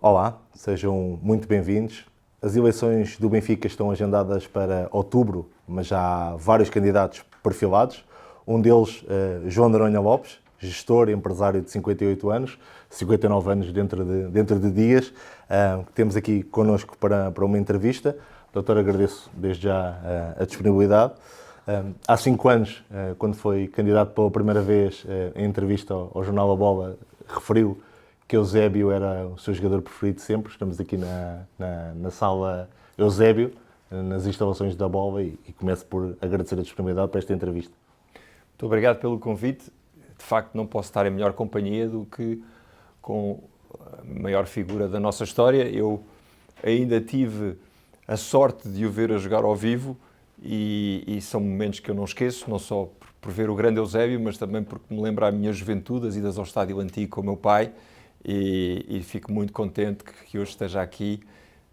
Olá, sejam muito bem-vindos. As eleições do Benfica estão agendadas para outubro, mas já há vários candidatos perfilados. Um deles, João Noronha Lopes, gestor e empresário de 58 anos, 59 anos dentro de dias, que temos aqui connosco para uma entrevista. Doutor, agradeço desde já a disponibilidade. Há 5 anos, quando foi candidato pela primeira vez em entrevista ao Jornal A Bola, referiu que Eusébio era o seu jogador preferido sempre. Estamos aqui na sala Eusébio, nas instalações da Bola, e começo por agradecer a disponibilidade para esta entrevista. Muito obrigado pelo convite. De facto, não posso estar em melhor companhia do que com a maior figura da nossa história. Eu ainda tive a sorte de o ver a jogar ao vivo e são momentos que eu não esqueço, não só por ver o grande Eusébio, mas também porque me lembra a minha juventude, as idas ao estádio antigo com o meu pai, e fico muito contente que hoje esteja aqui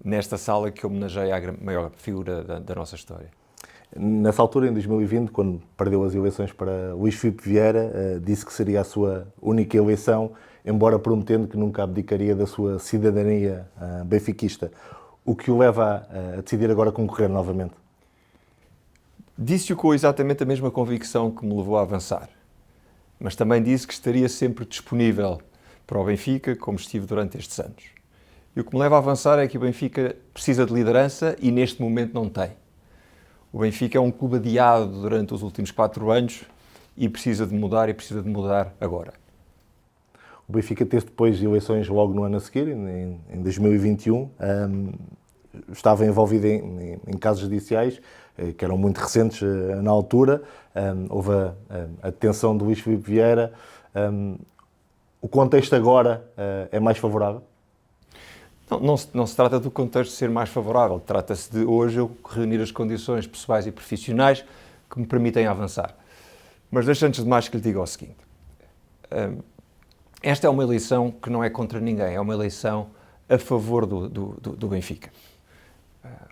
nesta sala que homenageia a maior figura da nossa história. Nessa altura, em 2020, quando perdeu as eleições para Luís Filipe Vieira, disse que seria a sua única eleição, embora prometendo que nunca abdicaria da sua cidadania benfiquista. O que o leva a decidir agora concorrer novamente? Disse-o com exatamente a mesma convicção que me levou a avançar, mas também disse que estaria sempre disponível para o Benfica, como estive durante estes anos. E o que me leva a avançar é que o Benfica precisa de liderança e neste momento não tem. O Benfica é um clube adiado durante os últimos 4 anos e precisa de mudar agora. O Benfica teve depois de eleições logo no ano a seguir, em 2021, estava envolvido em casos judiciais que eram muito recentes na altura. Houve a detenção de Luís Filipe Vieira. O contexto agora é mais favorável? Não se trata do contexto ser mais favorável, trata-se de hoje eu reunir as condições pessoais e profissionais que me permitem avançar. Mas deixa antes de mais que lhe diga o seguinte. Esta é uma eleição que não é contra ninguém, é uma eleição a favor do Benfica.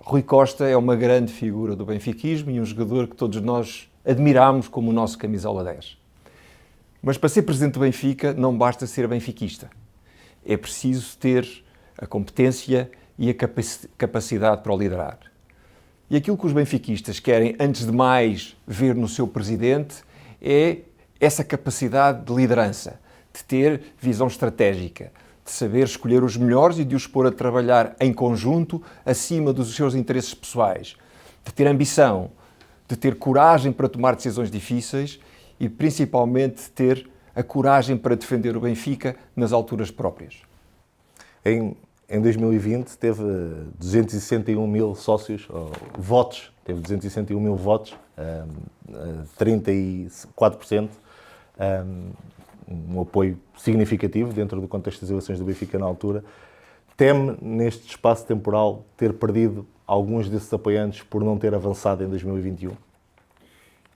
Rui Costa é uma grande figura do benfiquismo e um jogador que todos nós admiramos como o nosso camisola 10. Mas para ser presidente do Benfica não basta ser benfiquista. É preciso ter a competência e a capacidade para o liderar. E aquilo que os benfiquistas querem, antes de mais, ver no seu presidente é essa capacidade de liderança, de ter visão estratégica, de saber escolher os melhores e de os pôr a trabalhar em conjunto acima dos seus interesses pessoais, de ter ambição, de ter coragem para tomar decisões difíceis e, principalmente, ter a coragem para defender o Benfica nas alturas próprias. Em 2020 teve 261 mil sócios, votos, teve 261 mil votos, 34%, um apoio significativo dentro do contexto das eleições do Benfica na altura. Teme, neste espaço temporal, ter perdido alguns desses apoiantes por não ter avançado em 2021?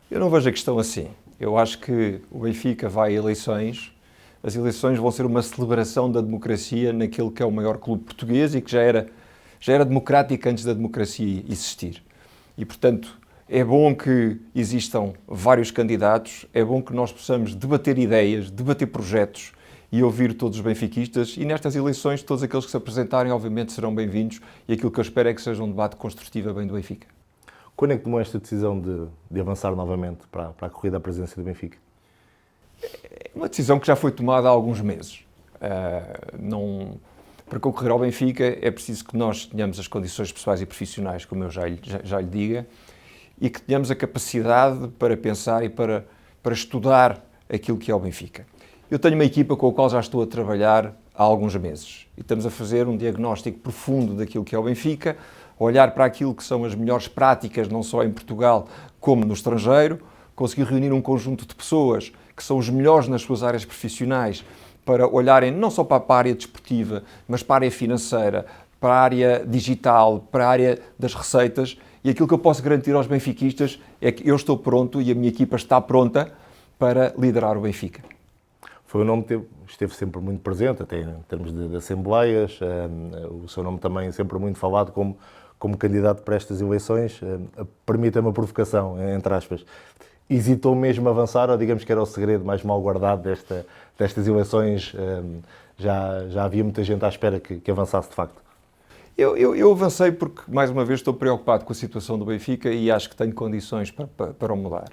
Eu não vejo a questão assim. Eu acho que o Benfica vai a eleições. As eleições vão ser uma celebração da democracia naquele que é o maior clube português e que já era democrático antes da democracia existir. E, portanto, é bom que existam vários candidatos, é bom que nós possamos debater ideias, debater projetos e ouvir todos os benfiquistas. E nestas eleições, todos aqueles que se apresentarem, obviamente, serão bem-vindos e aquilo que eu espero é que seja um debate construtivo a bem do Benfica. Quando é que tomou esta decisão de avançar novamente para a corrida à presidência do Benfica? É uma decisão que já foi tomada há alguns meses. Para concorrer ao Benfica é preciso que nós tenhamos as condições pessoais e profissionais, como eu já lhe diga, e que tenhamos a capacidade para pensar e para estudar aquilo que é o Benfica. Eu tenho uma equipa com a qual já estou a trabalhar há alguns meses e estamos a fazer um diagnóstico profundo daquilo que é o Benfica, olhar para aquilo que são as melhores práticas, não só em Portugal como no estrangeiro, conseguir reunir um conjunto de pessoas que são os melhores nas suas áreas profissionais para olharem não só para a área desportiva, mas para a área financeira, para a área digital, para a área das receitas. E aquilo que eu posso garantir aos benfiquistas é que eu estou pronto e a minha equipa está pronta para liderar o Benfica. Foi um nome que esteve sempre muito presente, até em termos de assembleias, o seu nome também sempre muito falado como candidato para estas eleições. Permita-me a provocação, entre aspas. Hesitou mesmo avançar ou digamos que era o segredo mais mal guardado destas eleições já havia muita gente à espera que avançasse de facto? Eu avancei porque, mais uma vez, estou preocupado com a situação do Benfica e acho que tenho condições para o mudar.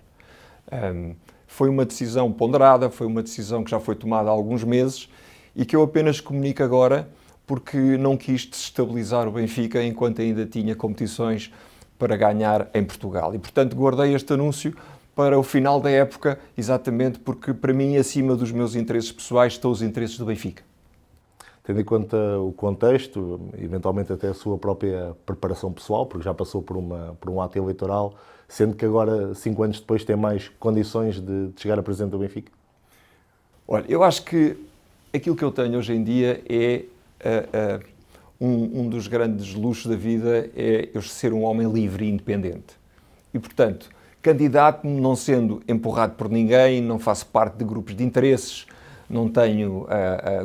Foi uma decisão ponderada, foi uma decisão que já foi tomada há alguns meses e que eu apenas comunico agora porque não quis desestabilizar o Benfica enquanto ainda tinha competições para ganhar em Portugal. E, portanto, guardei este anúncio para o final da época, exatamente porque, para mim, acima dos meus interesses pessoais, estão os interesses do Benfica. Tendo em conta o contexto, eventualmente até a sua própria preparação pessoal, porque já passou por um ato eleitoral, sendo que agora, 5 anos depois, tem mais condições de chegar a presidente do Benfica? Olha, eu acho que aquilo que eu tenho hoje em dia é um dos grandes luxos da vida, é eu ser um homem livre e independente. E, portanto, candidato-me não sendo empurrado por ninguém, não faço parte de grupos de interesses, não tenho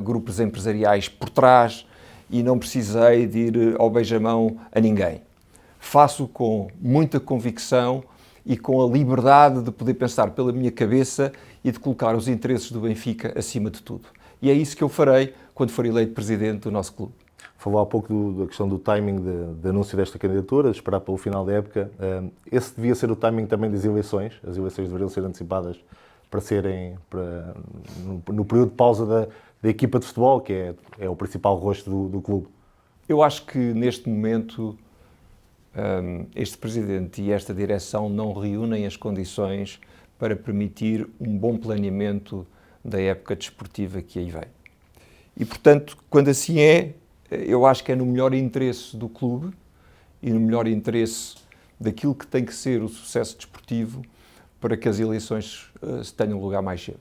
grupos empresariais por trás e não precisei de ir ao beijamão a ninguém. Faço com muita convicção e com a liberdade de poder pensar pela minha cabeça e de colocar os interesses do Benfica acima de tudo. E é isso que eu farei quando for eleito presidente do nosso clube. Falou há pouco da questão do timing de anúncio desta candidatura, de esperar pelo final da época. Esse devia ser o timing também das eleições. As eleições deveriam ser antecipadas no período de pausa da equipa de futebol, que é o principal rosto do clube. Eu acho que neste momento este presidente e esta direção não reúnem as condições para permitir um bom planeamento da época desportiva que aí vem. E, portanto, quando assim é, eu acho que é no melhor interesse do clube e no melhor interesse daquilo que tem que ser o sucesso desportivo para que as eleições tenham lugar mais cedo.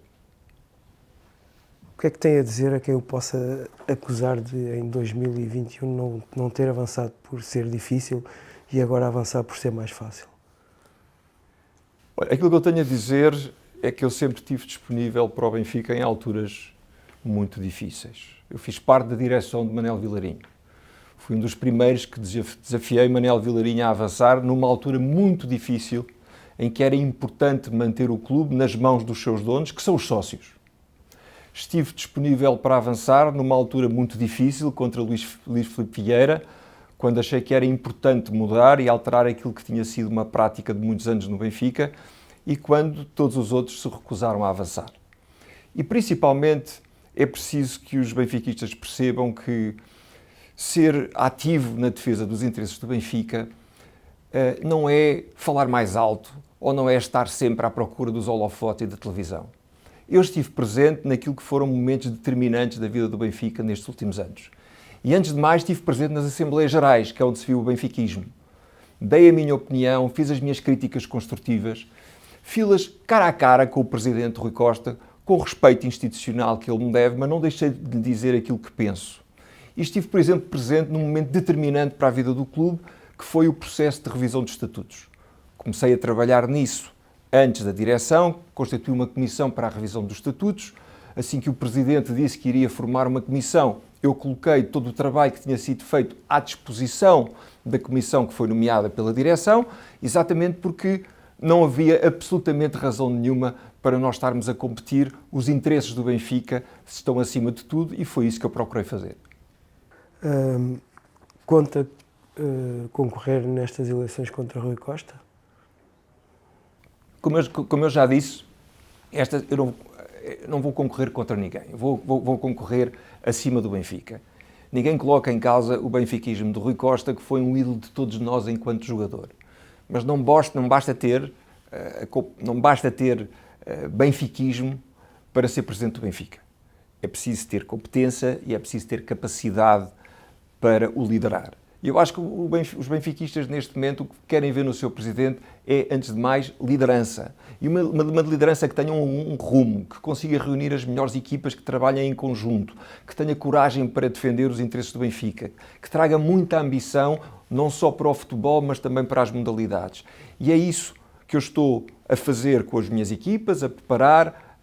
O que é que tem a dizer a quem o possa acusar de, em 2021, não ter avançado por ser difícil e agora avançar por ser mais fácil? Olha, aquilo que eu tenho a dizer é que eu sempre estive disponível para o Benfica em alturas muito difíceis. Eu fiz parte da direção de Manel Vilarinho. Fui um dos primeiros que desafiei Manel Vilarinho a avançar numa altura muito difícil em que era importante manter o clube nas mãos dos seus donos, que são os sócios. Estive disponível para avançar numa altura muito difícil contra Luís Filipe Vieira, quando achei que era importante mudar e alterar aquilo que tinha sido uma prática de muitos anos no Benfica e quando todos os outros se recusaram a avançar. E principalmente é preciso que os benfiquistas percebam que ser ativo na defesa dos interesses do Benfica não é falar mais alto ou não é estar sempre à procura dos holofotes e da televisão. Eu estive presente naquilo que foram momentos determinantes da vida do Benfica nestes últimos anos. E antes de mais estive presente nas Assembleias Gerais, que é onde se viu o benfiquismo. Dei a minha opinião, fiz as minhas críticas construtivas, fiz-las cara a cara com o Presidente Rui Costa, com o respeito institucional que ele me deve, mas não deixei de lhe dizer aquilo que penso. E estive, por exemplo, presente num momento determinante para a vida do clube, que foi o processo de revisão dos estatutos. Comecei a trabalhar nisso antes da direção, constituí uma comissão para a revisão dos estatutos. Assim que o Presidente disse que iria formar uma comissão, eu coloquei todo o trabalho que tinha sido feito à disposição da comissão que foi nomeada pela direção, exatamente porque não havia absolutamente razão nenhuma para nós estarmos a competir. Os interesses do Benfica estão acima de tudo e foi isso que eu procurei fazer. Conta concorrer nestas eleições contra Rui Costa? Como eu já disse, eu não vou concorrer contra ninguém. Vou concorrer acima do Benfica. Ninguém coloca em causa o benfiquismo de Rui Costa, que foi um ídolo de todos nós enquanto jogador. Mas não basta ter benfiquismo para ser presidente do Benfica. É preciso ter competência e é preciso ter capacidade para o liderar. E eu acho que os benfiquistas, neste momento, o que querem ver no seu presidente é, antes de mais, liderança. E uma liderança que tenha um rumo, que consiga reunir as melhores equipas, que trabalhem em conjunto, que tenha coragem para defender os interesses do Benfica, que traga muita ambição, não só para o futebol, mas também para as modalidades. E é isso que eu estou a fazer com as minhas equipas, a preparar,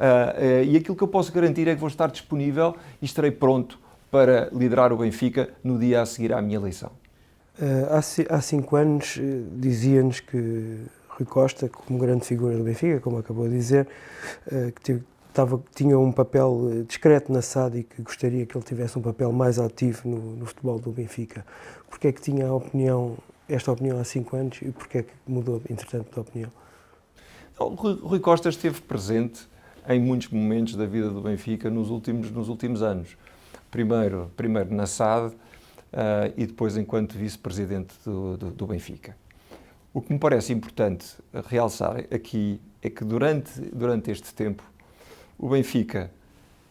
e aquilo que eu posso garantir é que vou estar disponível e estarei pronto para liderar o Benfica no dia a seguir à minha eleição. Há 5 anos dizia-nos que Rui Costa, como grande figura do Benfica, como acabou de dizer, que tinha um papel discreto na SAD e que gostaria que ele tivesse um papel mais ativo no futebol do Benfica. Porquê é que tinha esta opinião há 5 anos e porquê é que mudou, entretanto, de opinião? O Rui Costa esteve presente em muitos momentos da vida do Benfica nos últimos anos. Primeiro na SAD e depois enquanto vice-presidente do Benfica. O que me parece importante realçar aqui é que durante este tempo o Benfica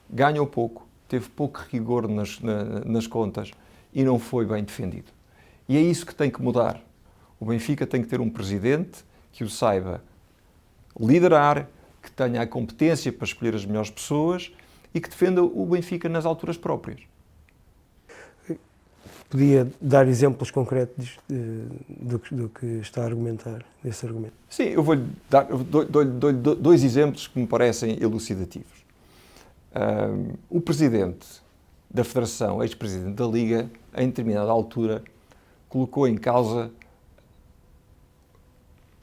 ganhou pouco, teve pouco rigor nas contas e não foi bem defendido. E é isso que tem que mudar. O Benfica tem que ter um presidente que o saiba liderar, que tenha a competência para escolher as melhores pessoas e que defenda o Benfica nas alturas próprias. Podia dar exemplos concretos do que está a argumentar, desse argumento? Sim, eu dou-lhe 2 exemplos que me parecem elucidativos. O presidente da Federação, ex-presidente da Liga, em determinada altura, colocou em causa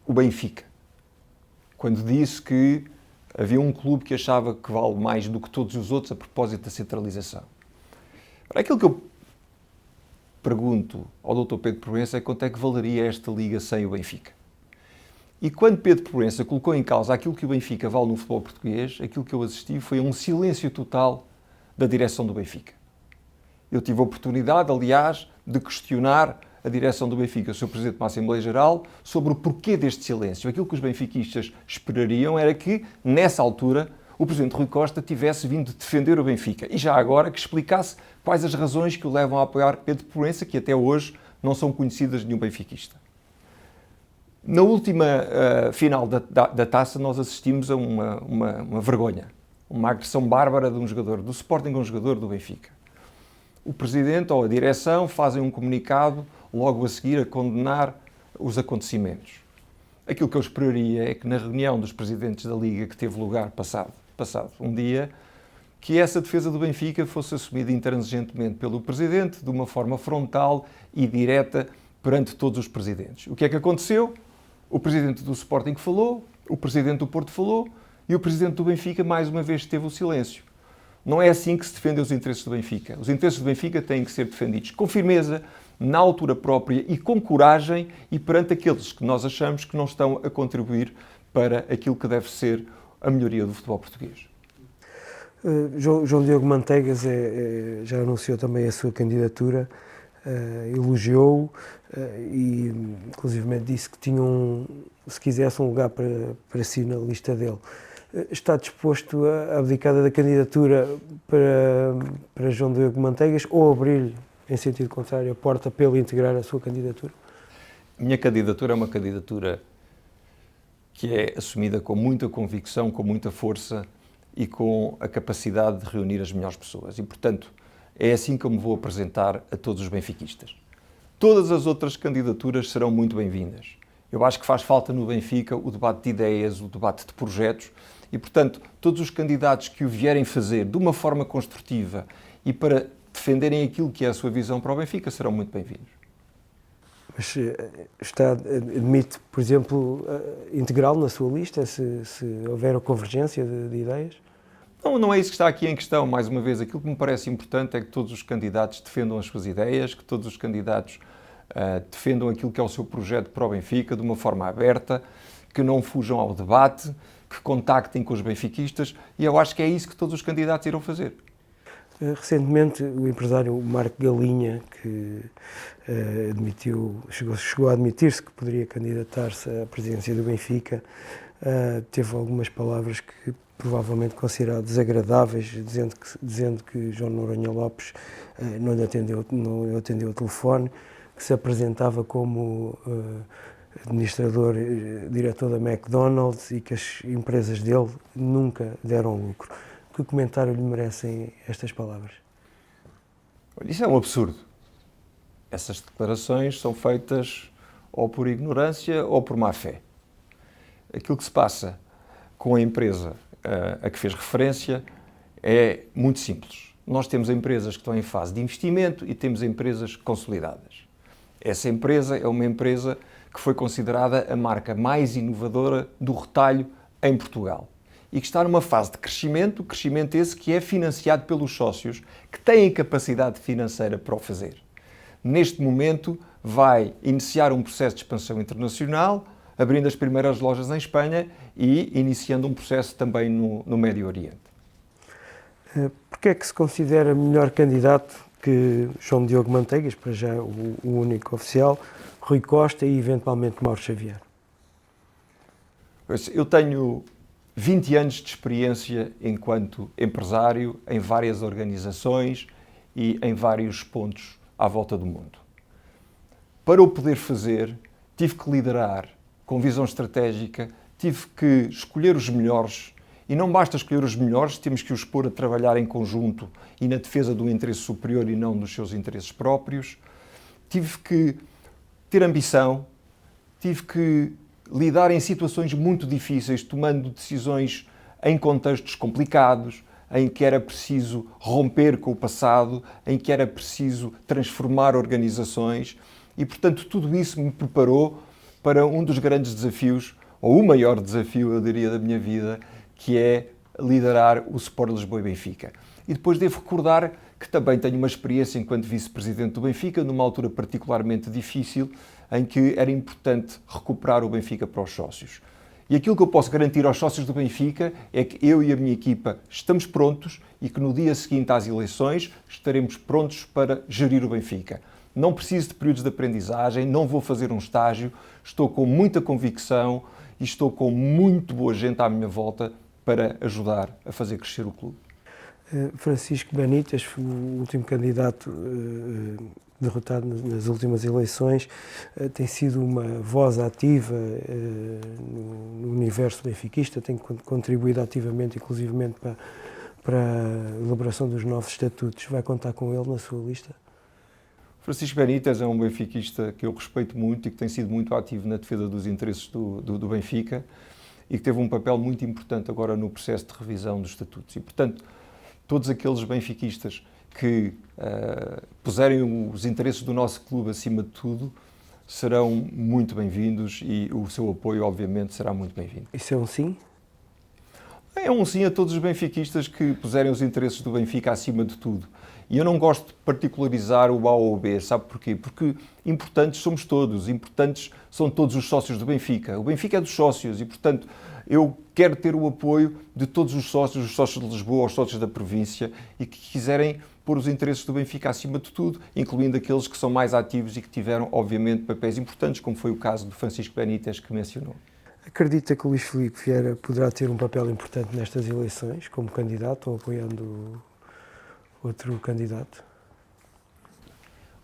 o Benfica, quando disse que havia um clube que achava que vale mais do que todos os outros a propósito da centralização. Aquilo que eu pergunto ao Dr. Pedro Proença é quanto é que valeria esta Liga sem o Benfica. E quando Pedro Proença colocou em causa aquilo que o Benfica vale no futebol português, aquilo que eu assisti foi um silêncio total da direção do Benfica. Eu tive a oportunidade, aliás, de questionar a direção do Benfica, o seu Presidente da Assembleia Geral, sobre o porquê deste silêncio. Aquilo que os benfiquistas esperariam era que, nessa altura, o Presidente Rui Costa tivesse vindo defender o Benfica e já agora que explicasse quais as razões que o levam a apoiar Pedro Proença, que até hoje não são conhecidas de nenhum benfiquista. Na última final da taça nós assistimos a uma vergonha, uma agressão bárbara de um jogador do Sporting a um jogador do Benfica. O Presidente ou a direção fazem um comunicado logo a seguir a condenar os acontecimentos. Aquilo que eu esperaria é que na reunião dos presidentes da Liga que teve lugar passado um dia, que essa defesa do Benfica fosse assumida intransigentemente pelo Presidente de uma forma frontal e direta perante todos os presidentes. O que é que aconteceu? O Presidente do Sporting falou, o Presidente do Porto falou e o Presidente do Benfica mais uma vez teve o silêncio. Não é assim que se defendem os interesses do Benfica. Os interesses do Benfica têm que ser defendidos com firmeza, na altura própria e com coragem e perante aqueles que nós achamos que não estão a contribuir para aquilo que deve ser a melhoria do futebol português. João Diogo Manteigas já anunciou também a sua candidatura, elogiou-o e inclusive disse que tinha se quisesse um lugar para si na lista dele. Está disposto a abdicar da candidatura para João Diogo Manteigas ou abrir-lhe, em sentido contrário, a porta para ele integrar a sua candidatura? Minha candidatura é uma candidatura que é assumida com muita convicção, com muita força e com a capacidade de reunir as melhores pessoas. E, portanto, é assim que eu me vou apresentar a todos os benfiquistas. Todas as outras candidaturas serão muito bem-vindas. Eu acho que faz falta no Benfica o debate de ideias, o debate de projetos e, portanto, todos os candidatos que o vierem fazer de uma forma construtiva e para defenderem aquilo que é a sua visão para o Benfica serão muito bem-vindos. Mas admite, por exemplo, integrá-lo na sua lista, se houver a convergência de ideias? Não é isso que está aqui em questão. Mais uma vez, aquilo que me parece importante é que todos os candidatos defendam as suas ideias, que todos os candidatos defendam aquilo que é o seu projeto para o Benfica de uma forma aberta, que não fujam ao debate, que contactem com os benfiquistas e eu acho que é isso que todos os candidatos irão fazer. Recentemente, o empresário Marco Galinha, que chegou a admitir-se que poderia candidatar-se à presidência do Benfica, teve algumas palavras que provavelmente considerado desagradáveis, dizendo que João Noronha Lopes não lhe atendeu o telefone, que se apresentava como administrador, diretor da McDonald's e que as empresas dele nunca deram lucro. Que comentário lhe merecem estas palavras? Isso é um absurdo. Essas declarações são feitas ou por ignorância ou por má fé. Aquilo que se passa com a empresa a que fez referência é muito simples. Nós temos empresas que estão em fase de investimento e temos empresas consolidadas. Essa empresa é uma empresa que foi considerada a marca mais inovadora do retalho em Portugal. e que está numa fase de crescimento esse que é financiado pelos sócios que têm capacidade financeira para o fazer. Neste momento vai iniciar um processo de expansão internacional, abrindo as primeiras lojas em Espanha e iniciando um processo também no Médio Oriente. Porquê é que se considera melhor candidato que João Diogo Manteigas, para já o único oficial, Rui Costa e eventualmente Mauro Xavier? Eu tenho 20 anos de experiência enquanto empresário em várias organizações e em vários pontos à volta do mundo. Para o poder fazer, tive que liderar com visão estratégica, tive que escolher os melhores, e não basta escolher os melhores, temos que os pôr a trabalhar em conjunto e na defesa do interesse superior e não dos seus interesses próprios. Tive que ter ambição, tive que lidar em situações muito difíceis, tomando decisões em contextos complicados, em que era preciso romper com o passado, em que era preciso transformar organizações e, portanto, tudo isso me preparou para um dos grandes desafios, ou o maior desafio, eu diria, da minha vida, que é liderar o Sport Lisboa e Benfica. E depois devo recordar que também tenho uma experiência enquanto vice-presidente do Benfica, numa altura particularmente difícil, em que era importante recuperar o Benfica para os sócios. E aquilo que eu posso garantir aos sócios do Benfica é que eu e a minha equipa estamos prontos e que no dia seguinte às eleições estaremos prontos para gerir o Benfica. Não preciso de períodos de aprendizagem, não vou fazer um estágio, estou com muita convicção e estou com muito boa gente à minha volta para ajudar a fazer crescer o clube. Francisco Benítez, o último candidato derrotado nas últimas eleições, tem sido uma voz ativa no universo benfiquista, tem contribuído ativamente, inclusivamente para a elaboração dos novos estatutos. Vai contar com ele na sua lista? Francisco Benítez é um benfiquista que eu respeito muito e que tem sido muito ativo na defesa dos interesses do Benfica e que teve um papel muito importante agora no processo de revisão dos estatutos. E, portanto, todos aqueles benfiquistas que puserem os interesses do nosso clube acima de tudo serão muito bem-vindos e o seu apoio, obviamente, será muito bem-vindo. Isso é um sim? É um sim a todos os benfiquistas que puserem os interesses do Benfica acima de tudo. E eu não gosto de particularizar o A ou o B, sabe porquê? Porque importantes somos todos, importantes são todos os sócios do Benfica. O Benfica é dos sócios e, portanto, eu quero ter o apoio de todos os sócios de Lisboa, os sócios da província e que quiserem pôr os interesses do Benfica acima de tudo, incluindo aqueles que são mais ativos e que tiveram, obviamente, papéis importantes, como foi o caso do Francisco Benítez, que mencionou. Acredita que o Luís Filipe Vieira poderá ter um papel importante nestas eleições, como candidato ou apoiando outro candidato?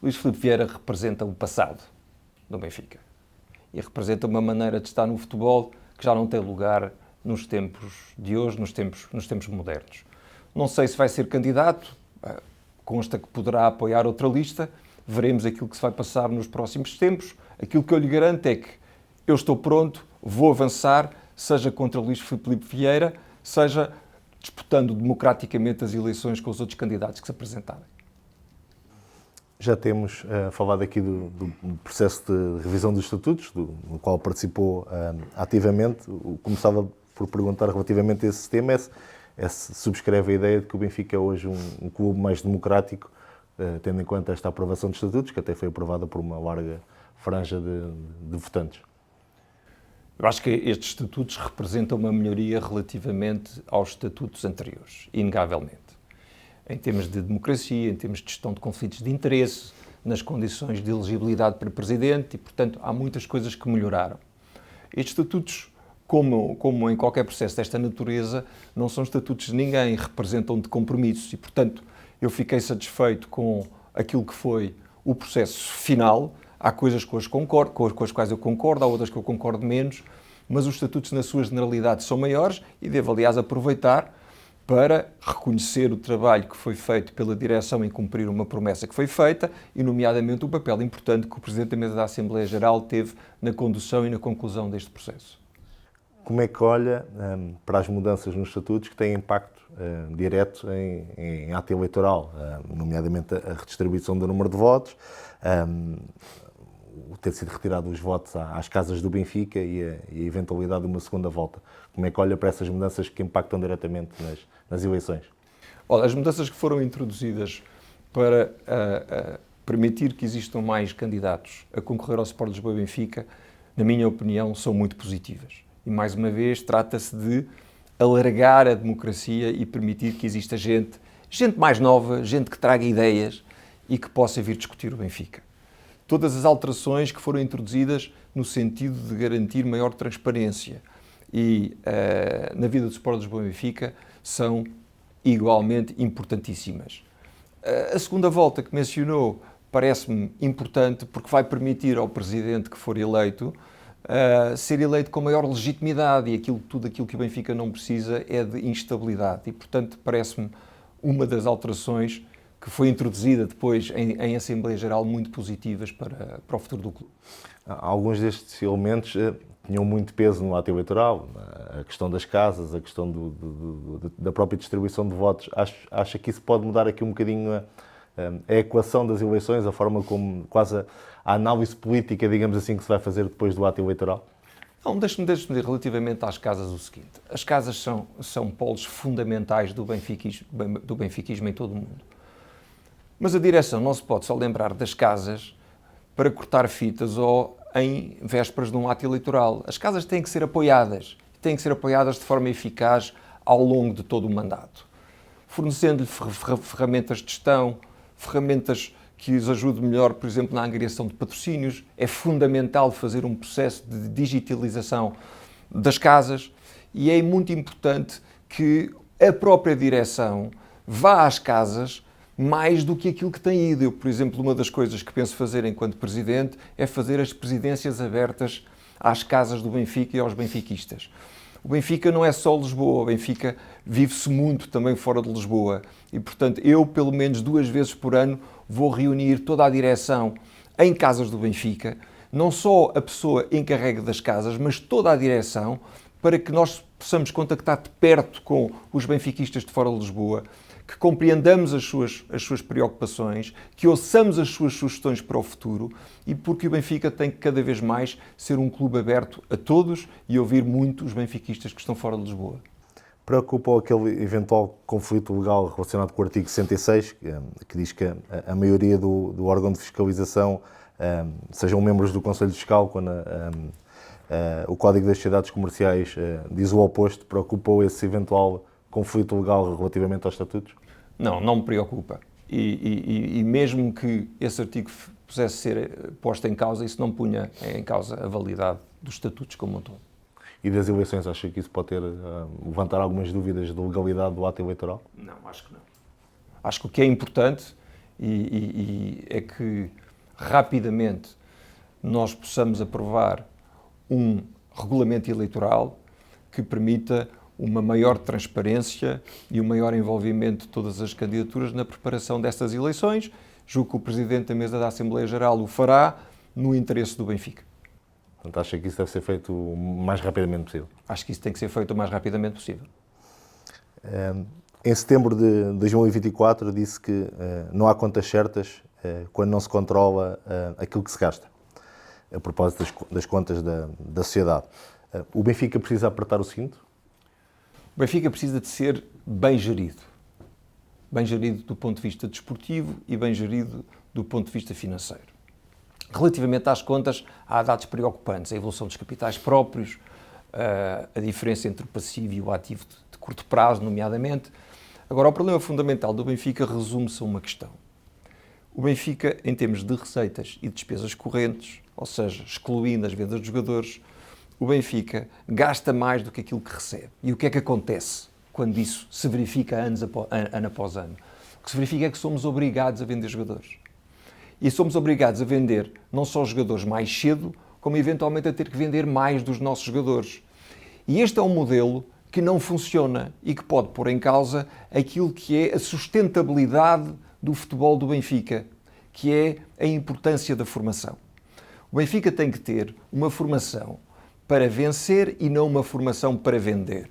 Luís Filipe Vieira representa o passado do Benfica e representa uma maneira de estar no futebol que já não tem lugar nos tempos de hoje, nos tempos modernos. Não sei se vai ser candidato, consta que poderá apoiar outra lista, veremos aquilo que se vai passar nos próximos tempos. Aquilo que eu lhe garanto é que eu estou pronto, vou avançar, seja contra Luís Filipe Vieira, seja disputando democraticamente as eleições com os outros candidatos que se apresentarem. Já temos falado aqui do processo de revisão dos estatutos, no qual participou ativamente. Começava por perguntar relativamente a esse tema, se subscreve a ideia de que o Benfica é hoje um clube mais democrático, tendo em conta esta aprovação de estatutos, que até foi aprovada por uma larga franja de votantes. Eu acho que estes estatutos representam uma melhoria relativamente aos estatutos anteriores, inegavelmente. Em termos de democracia, em termos de gestão de conflitos de interesse, nas condições de elegibilidade para presidente e, portanto, há muitas coisas que melhoraram. Estes estatutos, como em qualquer processo desta natureza, não são estatutos de ninguém, representam de compromissos e, portanto, eu fiquei satisfeito com aquilo que foi o processo final. Há coisas com as quais eu concordo, há outras que eu concordo menos, mas os estatutos na sua generalidade são maiores e devo, aliás, aproveitar para reconhecer o trabalho que foi feito pela direção em cumprir uma promessa que foi feita e, nomeadamente, o papel importante que o Presidente da Mesa da Assembleia Geral teve na condução e na conclusão deste processo. Como é que olha para as mudanças nos estatutos que têm impacto direto em ato eleitoral, nomeadamente a redistribuição do número de votos, o ter sido retirado os votos às casas do Benfica e a eventualidade de uma segunda volta. Como é que olha para essas mudanças que impactam diretamente nas eleições? Olha, as mudanças que foram introduzidas para permitir que existam mais candidatos a concorrer ao Sport Lisboa e Benfica, na minha opinião, são muito positivas. E, mais uma vez, trata-se de alargar a democracia e permitir que exista gente mais nova, gente que traga ideias e que possa vir discutir o Benfica. Todas as alterações que foram introduzidas no sentido de garantir maior transparência e na vida do Sport Lisboa e Benfica são igualmente importantíssimas. A segunda volta que mencionou parece-me importante porque vai permitir ao presidente que for eleito ser eleito com maior legitimidade e tudo aquilo que o Benfica não precisa é de instabilidade e, portanto, parece-me uma das alterações que foi introduzida depois em Assembleia Geral muito positivas para o futuro do clube. Alguns destes elementos tinham muito peso no ato eleitoral, a questão das casas, a questão da própria distribuição de votos. Acha que isso pode mudar aqui um bocadinho a equação das eleições, a forma como quase a análise política, digamos assim, que se vai fazer depois do ato eleitoral? Não, deixe-me dizer relativamente às casas o seguinte. As casas são polos fundamentais do benfiquismo em todo o mundo. Mas a direção não se pode só lembrar das casas para cortar fitas ou em vésperas de um ato eleitoral. As casas têm que ser apoiadas de forma eficaz ao longo de todo o mandato, fornecendo-lhe ferramentas de gestão, ferramentas que os ajudem melhor, por exemplo, na angariação de patrocínios. É fundamental fazer um processo de digitalização das casas e é muito importante que a própria direção vá às casas mais do que aquilo que tem ido. Eu, por exemplo, uma das coisas que penso fazer enquanto presidente é fazer as presidências abertas às casas do Benfica e aos benfiquistas. O Benfica não é só Lisboa, o Benfica vive-se muito também fora de Lisboa e, portanto, eu, pelo menos 2 vezes por ano, vou reunir toda a direção em casas do Benfica, não só a pessoa encarregue das casas, mas toda a direção, para que nós possamos contactar de perto com os benfiquistas de fora de Lisboa, que compreendamos as suas preocupações, que ouçamos as suas sugestões para o futuro e porque o Benfica tem que cada vez mais ser um clube aberto a todos e ouvir muito os benfiquistas que estão fora de Lisboa. Preocupa aquele eventual conflito legal relacionado com o artigo 66, que diz que a maioria do órgão de fiscalização sejam membros do Conselho Fiscal, quando o Código das Sociedades Comerciais diz o oposto. Preocupa esse eventual conflito legal relativamente aos estatutos? Não me preocupa. E mesmo que esse artigo pudesse ser posto em causa, isso não punha em causa a validade dos estatutos como um todo. E das eleições, acha que isso pode levantar algumas dúvidas de legalidade do ato eleitoral? Não, acho que não. Acho que o que é importante é que rapidamente nós possamos aprovar um regulamento eleitoral que permita uma maior transparência e um maior envolvimento de todas as candidaturas na preparação destas eleições. Julgo que o Presidente da Mesa da Assembleia Geral o fará no interesse do Benfica. Portanto, acha que isso deve ser feito o mais rapidamente possível? Acho que isso tem que ser feito o mais rapidamente possível. Em setembro de 2024 disse que não há contas certas quando não se controla aquilo que se gasta, a propósito das contas da sociedade. O Benfica precisa apertar o cinto? O Benfica precisa de ser bem gerido do ponto de vista desportivo e bem gerido do ponto de vista financeiro. Relativamente às contas, há dados preocupantes, a evolução dos capitais próprios, a diferença entre o passivo e o ativo de curto prazo, nomeadamente. Agora, o problema fundamental do Benfica resume-se a uma questão. O Benfica, em termos de receitas e despesas correntes, ou seja, excluindo as vendas de jogadores, o Benfica gasta mais do que aquilo que recebe. E o que é que acontece quando isso se verifica ano após ano? O que se verifica é que somos obrigados a vender jogadores. E somos obrigados a vender não só os jogadores mais cedo, como eventualmente a ter que vender mais dos nossos jogadores. E este é um modelo que não funciona e que pode pôr em causa aquilo que é a sustentabilidade do futebol do Benfica, que é a importância da formação. O Benfica tem que ter uma formação para vencer e não uma formação para vender.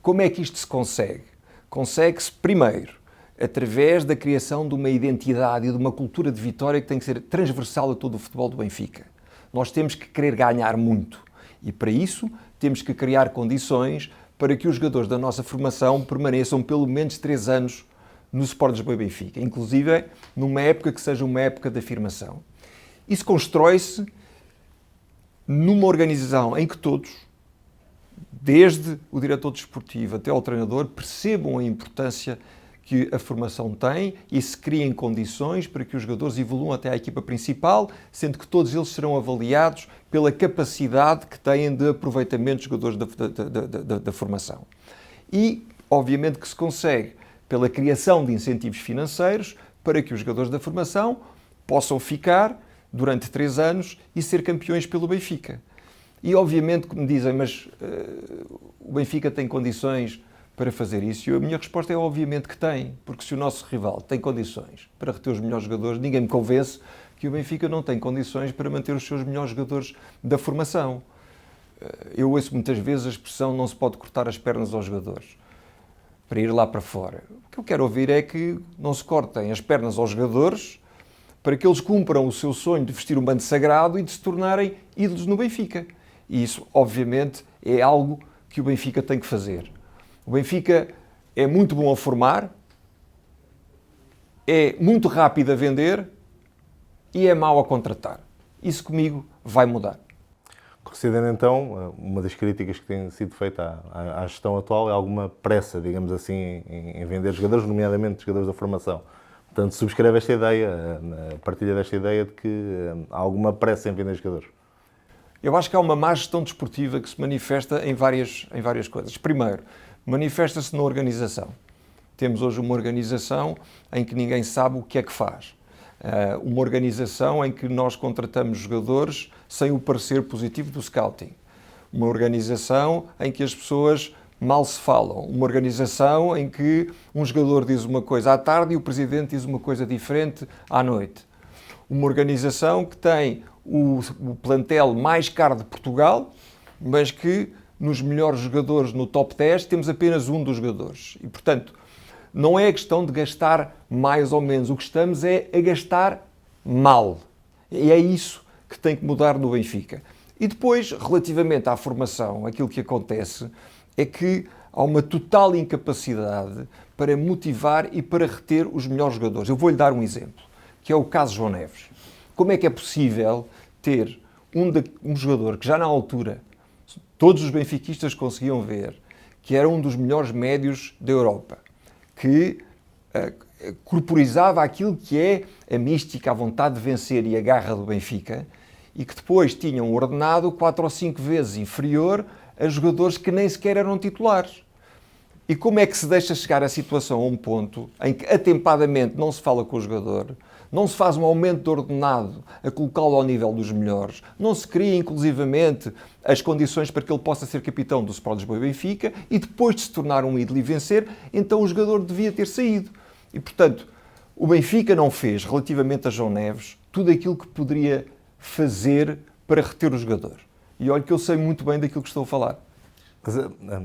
Como é que isto se consegue? Consegue-se, primeiro, através da criação de uma identidade e de uma cultura de vitória que tem que ser transversal a todo o futebol do Benfica. Nós temos que querer ganhar muito e, para isso, temos que criar condições para que os jogadores da nossa formação permaneçam pelo menos 3 anos no Sport Lisboa e Benfica, inclusive numa época que seja uma época de afirmação. Isso constrói-se numa organização em que todos, desde o diretor desportivo até ao treinador, percebam a importância que a formação tem e se criem condições para que os jogadores evoluam até à equipa principal, sendo que todos eles serão avaliados pela capacidade que têm de aproveitamento dos jogadores da formação. E, obviamente, que se consegue pela criação de incentivos financeiros para que os jogadores da formação possam ficar durante 3 anos e ser campeões pelo Benfica. E, obviamente, que me dizem, mas o Benfica tem condições para fazer isso? E a minha resposta é obviamente que tem, porque se o nosso rival tem condições para reter os melhores jogadores, ninguém me convence que o Benfica não tem condições para manter os seus melhores jogadores da formação. Eu ouço muitas vezes a expressão não se pode cortar as pernas aos jogadores para ir lá para fora. O que eu quero ouvir é que não se cortem as pernas aos jogadores para que eles cumpram o seu sonho de vestir um manto sagrado e de se tornarem ídolos no Benfica. E isso, obviamente, é algo que o Benfica tem que fazer. O Benfica é muito bom a formar, é muito rápido a vender e é mau a contratar. Isso comigo vai mudar. Considerando então, uma das críticas que tem sido feita à gestão atual é alguma pressa, digamos assim, em vender jogadores, nomeadamente jogadores da formação. Portanto, subscreve esta ideia, partilha desta ideia de que há alguma pressa em vender jogadores. Eu acho que há uma má gestão desportiva que se manifesta em várias coisas. Primeiro, manifesta-se na organização. Temos hoje uma organização em que ninguém sabe o que é que faz. Uma organização em que nós contratamos jogadores sem o parecer positivo do scouting. Uma organização em que as pessoas mal se falam. Uma organização em que um jogador diz uma coisa à tarde e o presidente diz uma coisa diferente à noite. Uma organização que tem o plantel mais caro de Portugal, mas que nos melhores jogadores no top 10 temos apenas um dos jogadores. E, portanto, não é a questão de gastar mais ou menos. O que estamos é a gastar mal. E é isso que tem que mudar no Benfica. E depois, relativamente à formação, aquilo que acontece é que há uma total incapacidade para motivar e para reter os melhores jogadores. Eu vou-lhe dar um exemplo, que é o caso João Neves. Como é que é possível ter um jogador que já na altura todos os benfiquistas conseguiam ver que era um dos melhores médios da Europa, que corporizava aquilo que é a mística, a vontade de vencer e a garra do Benfica, e que depois tinham um ordenado 4 ou 5 vezes inferior a jogadores que nem sequer eram titulares. E como é que se deixa chegar a situação a um ponto em que atempadamente não se fala com o jogador, não se faz um aumento de ordenado a colocá-lo ao nível dos melhores, não se cria inclusivamente as condições para que ele possa ser capitão do Sport Lisboa e Benfica e depois de se tornar um ídolo e vencer, então o jogador devia ter saído. E, portanto, o Benfica não fez, relativamente a João Neves, tudo aquilo que poderia fazer para reter o jogador. E olha que eu sei muito bem daquilo que estou a falar. Mas,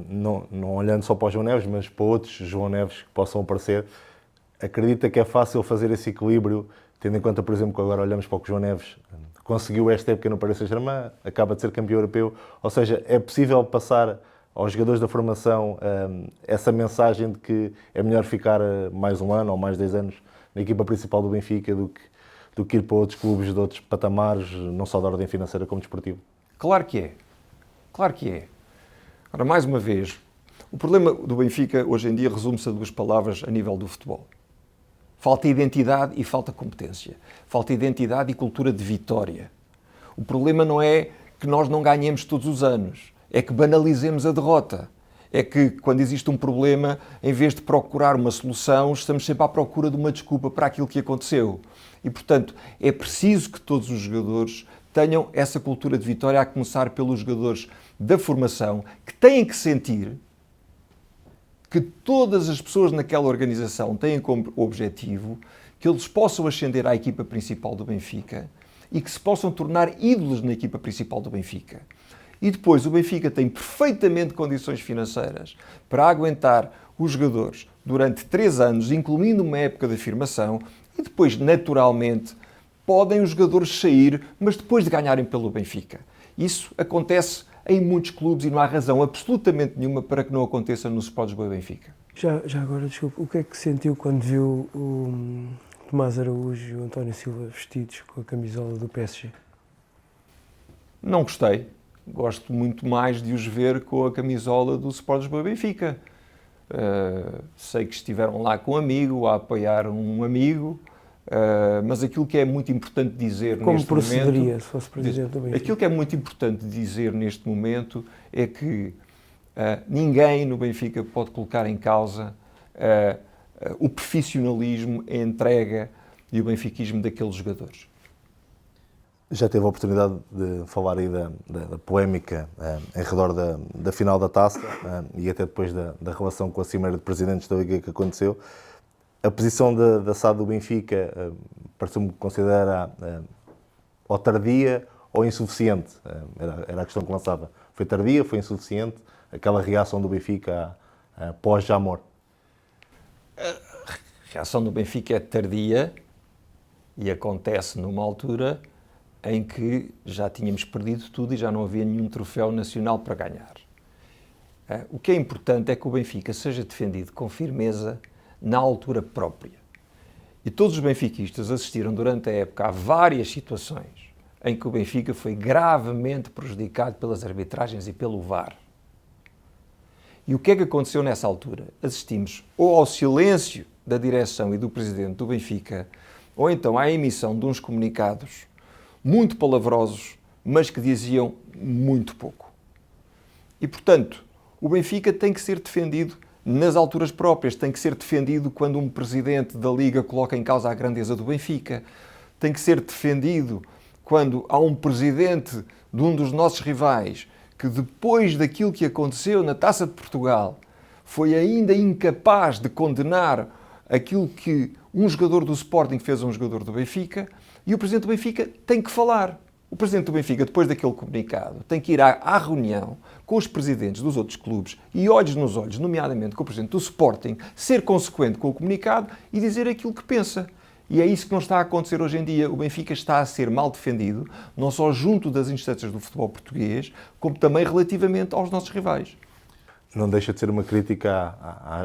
não olhando só para o João Neves, mas para outros João Neves que possam aparecer, acredita que é fácil fazer esse equilíbrio, tendo em conta, por exemplo, que agora olhamos para o que o João Neves conseguiu esta época no Paris Saint-Germain, acaba de ser campeão europeu, ou seja, é possível passar aos jogadores da formação essa mensagem de que é melhor ficar mais um ano ou mais 10 anos na equipa principal do Benfica do que ir para outros clubes de outros patamares, não só da ordem financeira como desportivo? Claro que é. Claro que é. Ora, mais uma vez, o problema do Benfica hoje em dia resume-se a 2 palavras a nível do futebol. Falta identidade e falta competência. Falta identidade e cultura de vitória. O problema não é que nós não ganhemos todos os anos, é que banalizemos a derrota. É que quando existe um problema, em vez de procurar uma solução, estamos sempre à procura de uma desculpa para aquilo que aconteceu. E, portanto, é preciso que todos os jogadores tenham essa cultura de vitória, a começar pelos jogadores da formação, que têm que sentir que todas as pessoas naquela organização têm como objetivo que eles possam ascender à equipa principal do Benfica e que se possam tornar ídolos na equipa principal do Benfica. E depois o Benfica tem perfeitamente condições financeiras para aguentar os jogadores durante 3 anos, incluindo uma época de afirmação, e depois, naturalmente, podem os jogadores sair, mas depois de ganharem pelo Benfica. Isso acontece em muitos clubes e não há razão absolutamente nenhuma para que não aconteça no Sport Lisboa e Benfica. Já agora, desculpe, o que é que sentiu quando viu o Tomás Araújo e o António Silva vestidos com a camisola do PSG? Não gostei. Gosto muito mais de os ver com a camisola do Sport Lisboa e Benfica. Sei que estiveram lá com um amigo, a apoiar um amigo, mas aquilo que é muito importante dizer Como neste momento... Como procederia se fosse presidente do Benfica? Aquilo que é muito importante dizer neste momento é que ninguém no Benfica pode colocar em causa o profissionalismo, a entrega e o benfiquismo daqueles jogadores. Já teve a oportunidade de falar aí da polémica em redor da final da Taça e até depois da relação com a Cimeira de Presidentes da Liga que aconteceu. A posição da SAD do Benfica pareceu-me considerar ou tardia ou insuficiente. Era a questão que lançava. Foi tardia, foi insuficiente aquela reação do Benfica pós-Jamor? A reação do Benfica é tardia e acontece numa altura em que já tínhamos perdido tudo e já não havia nenhum troféu nacional para ganhar. O que é importante é que o Benfica seja defendido com firmeza na altura própria. E todos os benfiquistas assistiram durante a época a várias situações em que o Benfica foi gravemente prejudicado pelas arbitragens e pelo VAR. E o que é que aconteceu nessa altura? Assistimos ou ao silêncio da direção e do presidente do Benfica, ou então à emissão de uns comunicados muito palavrosos, mas que diziam muito pouco. E, portanto, o Benfica tem que ser defendido nas alturas próprias, tem que ser defendido quando um presidente da Liga coloca em causa a grandeza do Benfica, tem que ser defendido quando há um presidente de um dos nossos rivais que, depois daquilo que aconteceu na Taça de Portugal, foi ainda incapaz de condenar aquilo que um jogador do Sporting fez a um jogador do Benfica, e o presidente do Benfica tem que falar. O presidente do Benfica, depois daquele comunicado, tem que ir à reunião com os presidentes dos outros clubes e olhos nos olhos, nomeadamente com o presidente do Sporting, ser consequente com o comunicado e dizer aquilo que pensa. E é isso que não está a acontecer hoje em dia. O Benfica está a ser mal defendido, não só junto das instâncias do futebol português, como também relativamente aos nossos rivais. Não deixa de ser uma crítica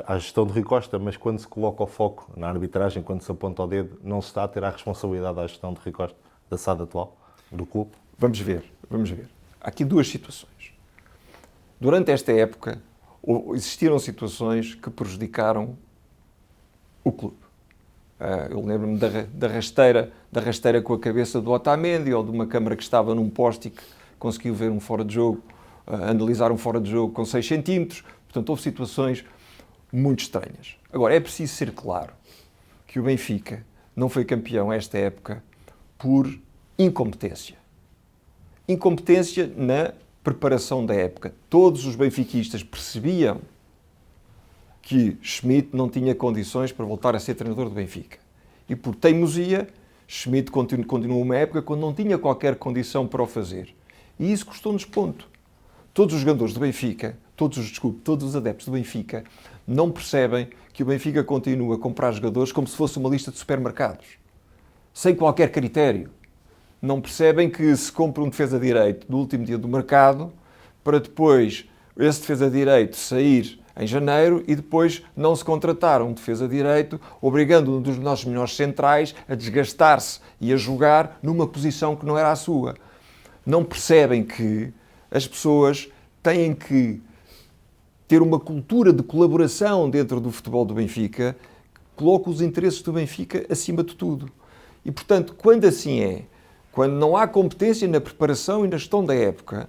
à gestão de Rui Costa, mas quando se coloca o foco na arbitragem, quando se aponta o dedo, não se está a ter a responsabilidade da gestão de Rui Costa, da SAD atual, do clube? Vamos ver. Há aqui duas situações. Durante esta época, existiram situações que prejudicaram o clube. Eu lembro-me da rasteira com a cabeça do Otamendi, ou de uma câmara que estava num poste e que conseguiu ver um fora de jogo, analisar um fora de jogo com 6 centímetros. Portanto, houve situações muito estranhas. Agora, é preciso ser claro que o Benfica não foi campeão esta época por incompetência. Incompetência na preparação da época. Todos os benfiquistas percebiam que Schmidt não tinha condições para voltar a ser treinador do Benfica. E por teimosia, Schmidt continuou uma época quando não tinha qualquer condição para o fazer. E isso custou-nos ponto. Todos os jogadores do Benfica, todos os adeptos do Benfica, não percebem que o Benfica continua a comprar jogadores como se fosse uma lista de supermercados, sem qualquer critério. Não percebem que se compra um defesa-direito no último dia do mercado, para depois esse defesa-direito sair em janeiro e depois não se contratar um defesa-direito, obrigando um dos nossos melhores centrais a desgastar-se e a jogar numa posição que não era a sua. Não percebem que as pessoas têm que ter uma cultura de colaboração dentro do futebol do Benfica que coloca os interesses do Benfica acima de tudo. E, portanto, quando assim é, quando não há competência na preparação e na gestão da época,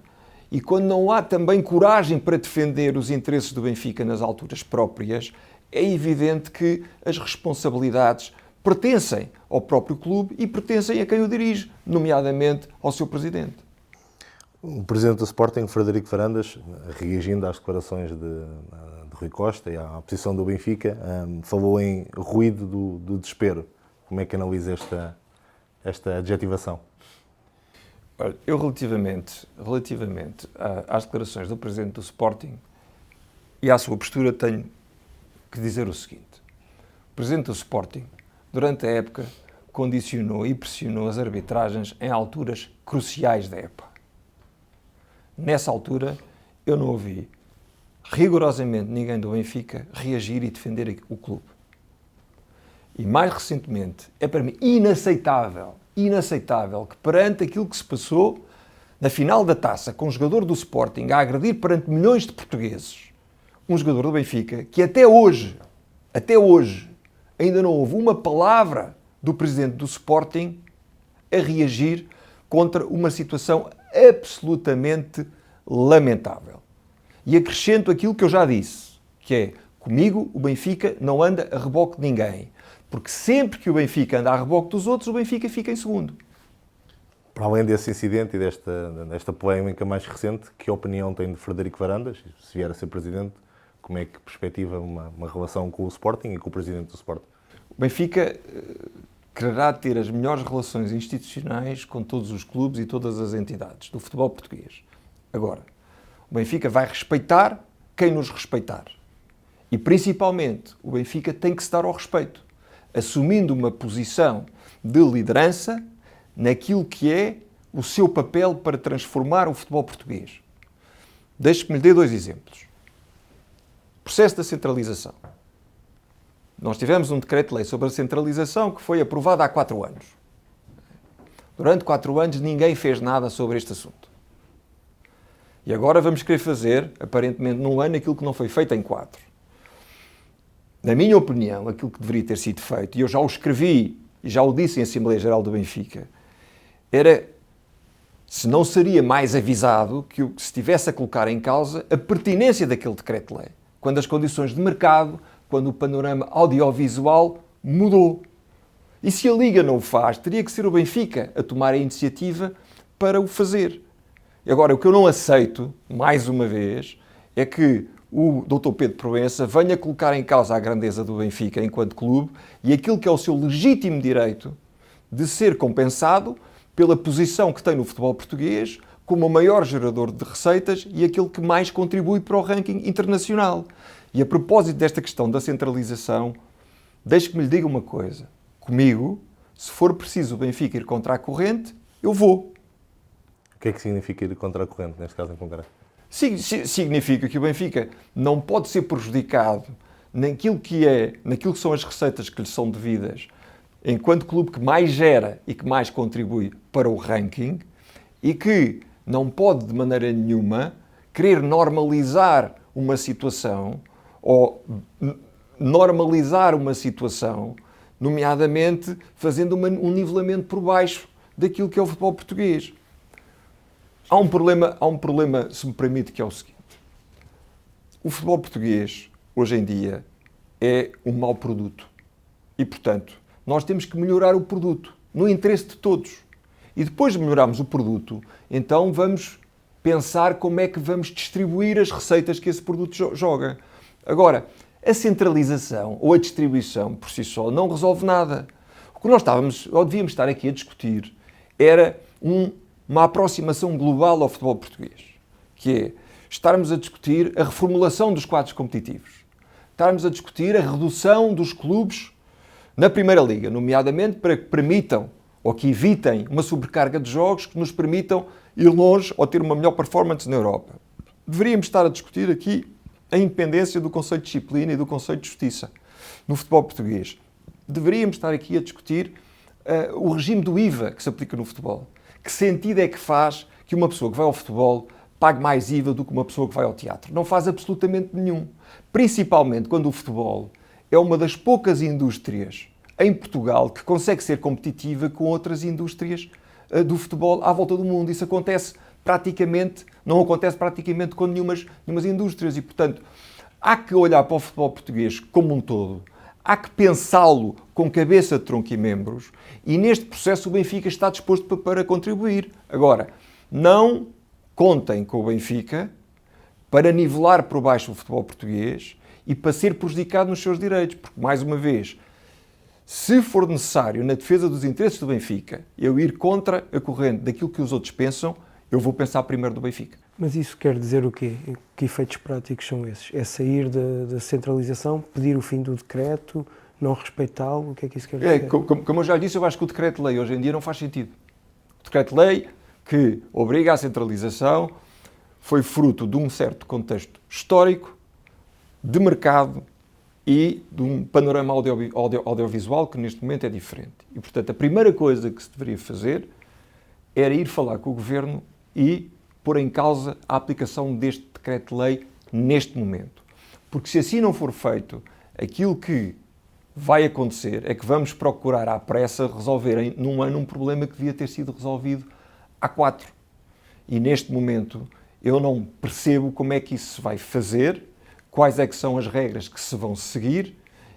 e quando não há também coragem para defender os interesses do Benfica nas alturas próprias, é evidente que as responsabilidades pertencem ao próprio clube e pertencem a quem o dirige, nomeadamente ao seu presidente. O presidente do Sporting, Frederico Varandas, reagindo às declarações de Rui Costa e à posição do Benfica, falou em ruído do desespero. Como é que analisa esta adjetivação? Eu, relativamente às declarações do presidente do Sporting e à sua postura, tenho que dizer o seguinte. O presidente do Sporting, durante a época, condicionou e pressionou as arbitragens em alturas cruciais da época. Nessa altura, eu não ouvi rigorosamente ninguém do Benfica reagir e defender o clube. E mais recentemente, é para mim inaceitável que perante aquilo que se passou na final da Taça com um jogador do Sporting a agredir perante milhões de portugueses, um jogador do Benfica, que até hoje, ainda não houve uma palavra do presidente do Sporting a reagir contra uma situação absolutamente lamentável. E acrescento aquilo que eu já disse, que é, comigo o Benfica não anda a reboque de ninguém, porque sempre que o Benfica anda a reboque dos outros, o Benfica fica em segundo. Para além desse incidente e desta polémica mais recente, que opinião tem de Frederico Varandas, se vier a ser presidente, como é que perspectiva uma relação com o Sporting e com o presidente do Sporting? O Benfica quererá ter as melhores relações institucionais com todos os clubes e todas as entidades do futebol português. Agora, o Benfica vai respeitar quem nos respeitar. E, principalmente, o Benfica tem que se dar ao respeito, assumindo uma posição de liderança naquilo que é o seu papel para transformar o futebol português. Deixe-me lhe dar 2 exemplos. Processo da centralização. Nós tivemos um decreto-lei sobre a centralização que foi aprovado há 4 anos. Durante 4 anos ninguém fez nada sobre este assunto. E agora vamos querer fazer, aparentemente num ano, aquilo que não foi feito em 4. Na minha opinião, aquilo que deveria ter sido feito, e eu já o escrevi e já o disse em Assembleia Geral do Benfica, era se não seria mais avisado que se estivesse a colocar em causa a pertinência daquele decreto-lei, quando as condições de mercado, quando o panorama audiovisual mudou. E se a Liga não o faz, teria que ser o Benfica a tomar a iniciativa para o fazer. E agora, o que eu não aceito, mais uma vez, é que o Dr. Pedro Proença venha colocar em causa a grandeza do Benfica enquanto clube e aquilo que é o seu legítimo direito de ser compensado pela posição que tem no futebol português como o maior gerador de receitas e aquele que mais contribui para o ranking internacional. E a propósito desta questão da centralização, deixe que me lhe diga uma coisa. Comigo, se for preciso o Benfica ir contra a corrente, eu vou. O que é que significa ir contra a corrente, neste caso em concreto? Significa que o Benfica não pode ser prejudicado naquilo que são as receitas que lhe são devidas, enquanto clube que mais gera e que mais contribui para o ranking, e que não pode de maneira nenhuma querer normalizar uma situação, nomeadamente fazendo um nivelamento por baixo daquilo que é o futebol português. Há um problema, se me permite, que é o seguinte. O futebol português, hoje em dia, é um mau produto. E, portanto, nós temos que melhorar o produto, no interesse de todos. E depois de melhorarmos o produto, então vamos pensar como é que vamos distribuir as receitas que esse produto joga. Agora, a centralização ou a distribuição por si só não resolve nada. O que nós devíamos estar aqui a discutir era uma aproximação global ao futebol português, que é estarmos a discutir a reformulação dos quadros competitivos, estarmos a discutir a redução dos clubes na Primeira Liga, nomeadamente para que permitam ou que evitem uma sobrecarga de jogos que nos permitam ir longe ou ter uma melhor performance na Europa. Deveríamos estar a discutir aqui a independência do conceito de disciplina e do conceito de justiça no futebol português. Deveríamos estar aqui a discutir o regime do IVA que se aplica no futebol. Que sentido é que faz que uma pessoa que vai ao futebol pague mais IVA do que uma pessoa que vai ao teatro? Não faz absolutamente nenhum. Principalmente quando o futebol é uma das poucas indústrias em Portugal que consegue ser competitiva com outras indústrias do futebol à volta do mundo. Isso não acontece praticamente com nenhumas indústrias e, portanto, há que olhar para o futebol português como um todo, há que pensá-lo com cabeça, tronco e membros e neste processo o Benfica está disposto para contribuir. Agora, não contem com o Benfica para nivelar por baixo o futebol português e para ser prejudicado nos seus direitos, porque, mais uma vez, se for necessário, na defesa dos interesses do Benfica, eu ir contra a corrente daquilo que os outros pensam, eu vou pensar primeiro do Benfica. Mas isso quer dizer o quê? Que efeitos práticos são esses? É sair da centralização, pedir o fim do decreto, não respeitá-lo, o que é que isso quer dizer? Como eu já lhe disse, eu acho que o decreto-lei hoje em dia não faz sentido. O decreto-lei que obriga à centralização foi fruto de um certo contexto histórico, de mercado e de um panorama audiovisual que neste momento é diferente. E, portanto, a primeira coisa que se deveria fazer era ir falar com o Governo e pôr em causa a aplicação deste decreto-lei neste momento. Porque se assim não for feito, aquilo que vai acontecer é que vamos procurar à pressa resolver num ano um problema que devia ter sido resolvido há 4. E neste momento eu não percebo como é que isso se vai fazer, quais é que são as regras que se vão seguir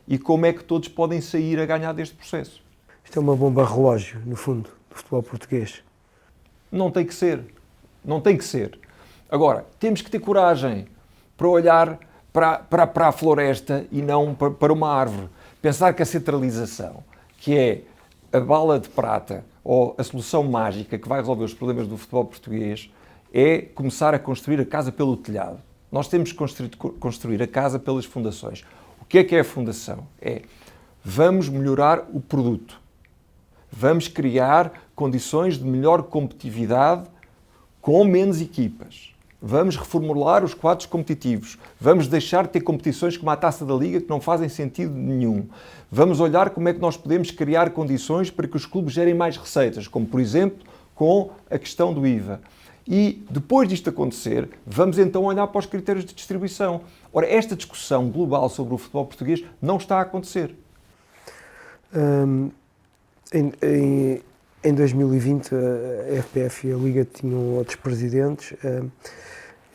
e como é que todos podem sair a ganhar deste processo. Isto é uma bomba relógio, no fundo, do futebol português. Não tem que ser. Não tem que ser. Agora, temos que ter coragem para olhar para a floresta e não para uma árvore. Pensar que a centralização, que é a bala de prata ou a solução mágica que vai resolver os problemas do futebol português, é começar a construir a casa pelo telhado. Nós temos que construir a casa pelas fundações. O que é a fundação? Vamos melhorar o produto. Vamos criar condições de melhor competitividade com menos equipas. Vamos reformular os quadros competitivos. Vamos deixar de ter competições como a Taça da Liga que não fazem sentido nenhum. Vamos olhar como é que nós podemos criar condições para que os clubes gerem mais receitas, como por exemplo com a questão do IVA. E depois disto acontecer, vamos então olhar para os critérios de distribuição. Ora, esta discussão global sobre o futebol português não está a acontecer. Em 2020, a FPF e a Liga tinham outros presidentes.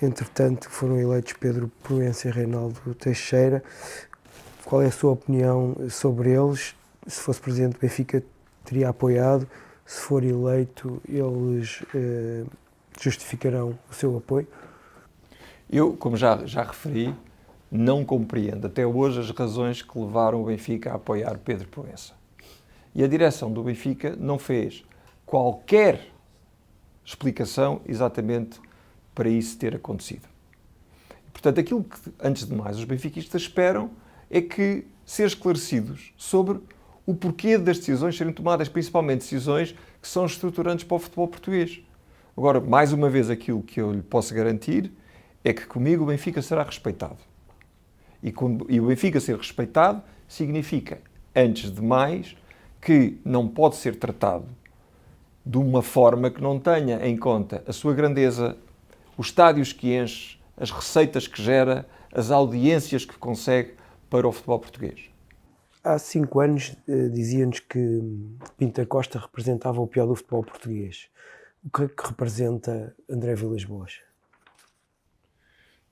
Entretanto, foram eleitos Pedro Proença e Reinaldo Teixeira. Qual é a sua opinião sobre eles? Se fosse presidente do Benfica, teria apoiado? Se for eleito, eles justificarão o seu apoio? Eu, como já referi, não compreendo até hoje as razões que levaram o Benfica a apoiar Pedro Proença. E a direção do Benfica não fez qualquer explicação exatamente para isso ter acontecido. Portanto, aquilo que, antes de mais, os benfiquistas esperam é que ser esclarecidos sobre o porquê das decisões serem tomadas, principalmente decisões que são estruturantes para o futebol português. Agora, mais uma vez, aquilo que eu lhe posso garantir é que comigo o Benfica será respeitado. E o Benfica ser respeitado significa, antes de mais, que não pode ser tratado de uma forma que não tenha em conta a sua grandeza, os estádios que enche, as receitas que gera, as audiências que consegue para o futebol português. Há 5 anos dizia-nos que Pinto da Costa representava o pior do futebol português. O que é que representa André Vilas-Boas?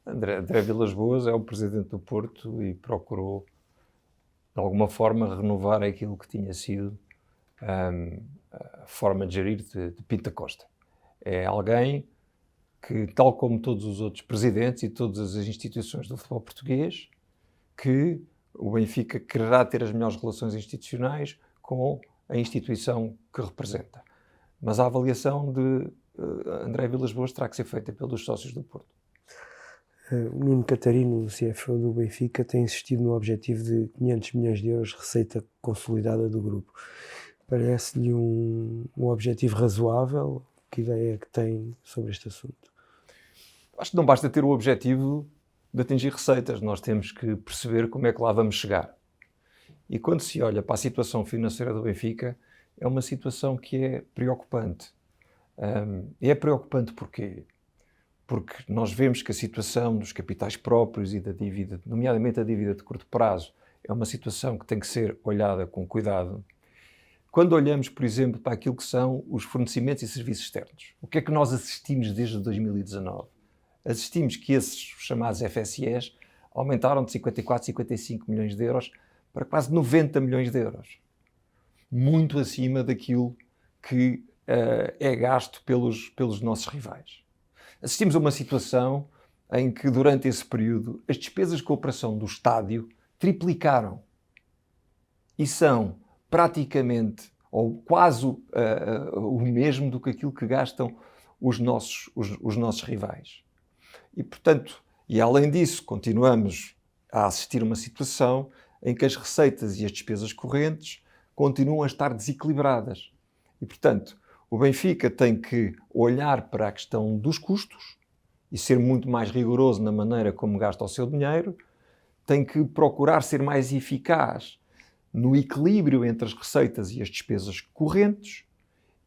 André Vilas-Boas é o presidente do Porto e procurou, de alguma forma, renovar aquilo que tinha sido a forma de gerir de Pinto da Costa. É alguém que, tal como todos os outros presidentes e todas as instituições do futebol português, que o Benfica quererá ter as melhores relações institucionais com a instituição que representa. Mas a avaliação de André Vilas-Boas terá que ser feita pelos sócios do Porto. O Nuno Catarino, o CFO do Benfica, tem insistido no objetivo de 500 milhões de euros de receita consolidada do grupo. Parece-lhe um objetivo razoável? Que ideia é que tem sobre este assunto? Acho que não basta ter o objetivo de atingir receitas. Nós temos que perceber como é que lá vamos chegar. E quando se olha para a situação financeira do Benfica, é uma situação que é preocupante. E é preocupante porquê? Porque nós vemos que a situação dos capitais próprios e da dívida, nomeadamente a dívida de curto prazo, é uma situação que tem que ser olhada com cuidado. Quando olhamos, por exemplo, para aquilo que são os fornecimentos e serviços externos, o que é que nós assistimos desde 2019? Assistimos que esses chamados FSEs aumentaram de 54, 55 milhões de euros para quase 90 milhões de euros. Muito acima daquilo que é gasto pelos nossos rivais. Assistimos a uma situação em que, durante esse período, as despesas com a operação do estádio triplicaram e são praticamente, ou quase o mesmo do que aquilo que gastam os nossos rivais. E, portanto, e além disso, continuamos a assistir a uma situação em que as receitas e as despesas correntes continuam a estar desequilibradas. E, portanto, o Benfica tem que olhar para a questão dos custos e ser muito mais rigoroso na maneira como gasta o seu dinheiro, tem que procurar ser mais eficaz no equilíbrio entre as receitas e as despesas correntes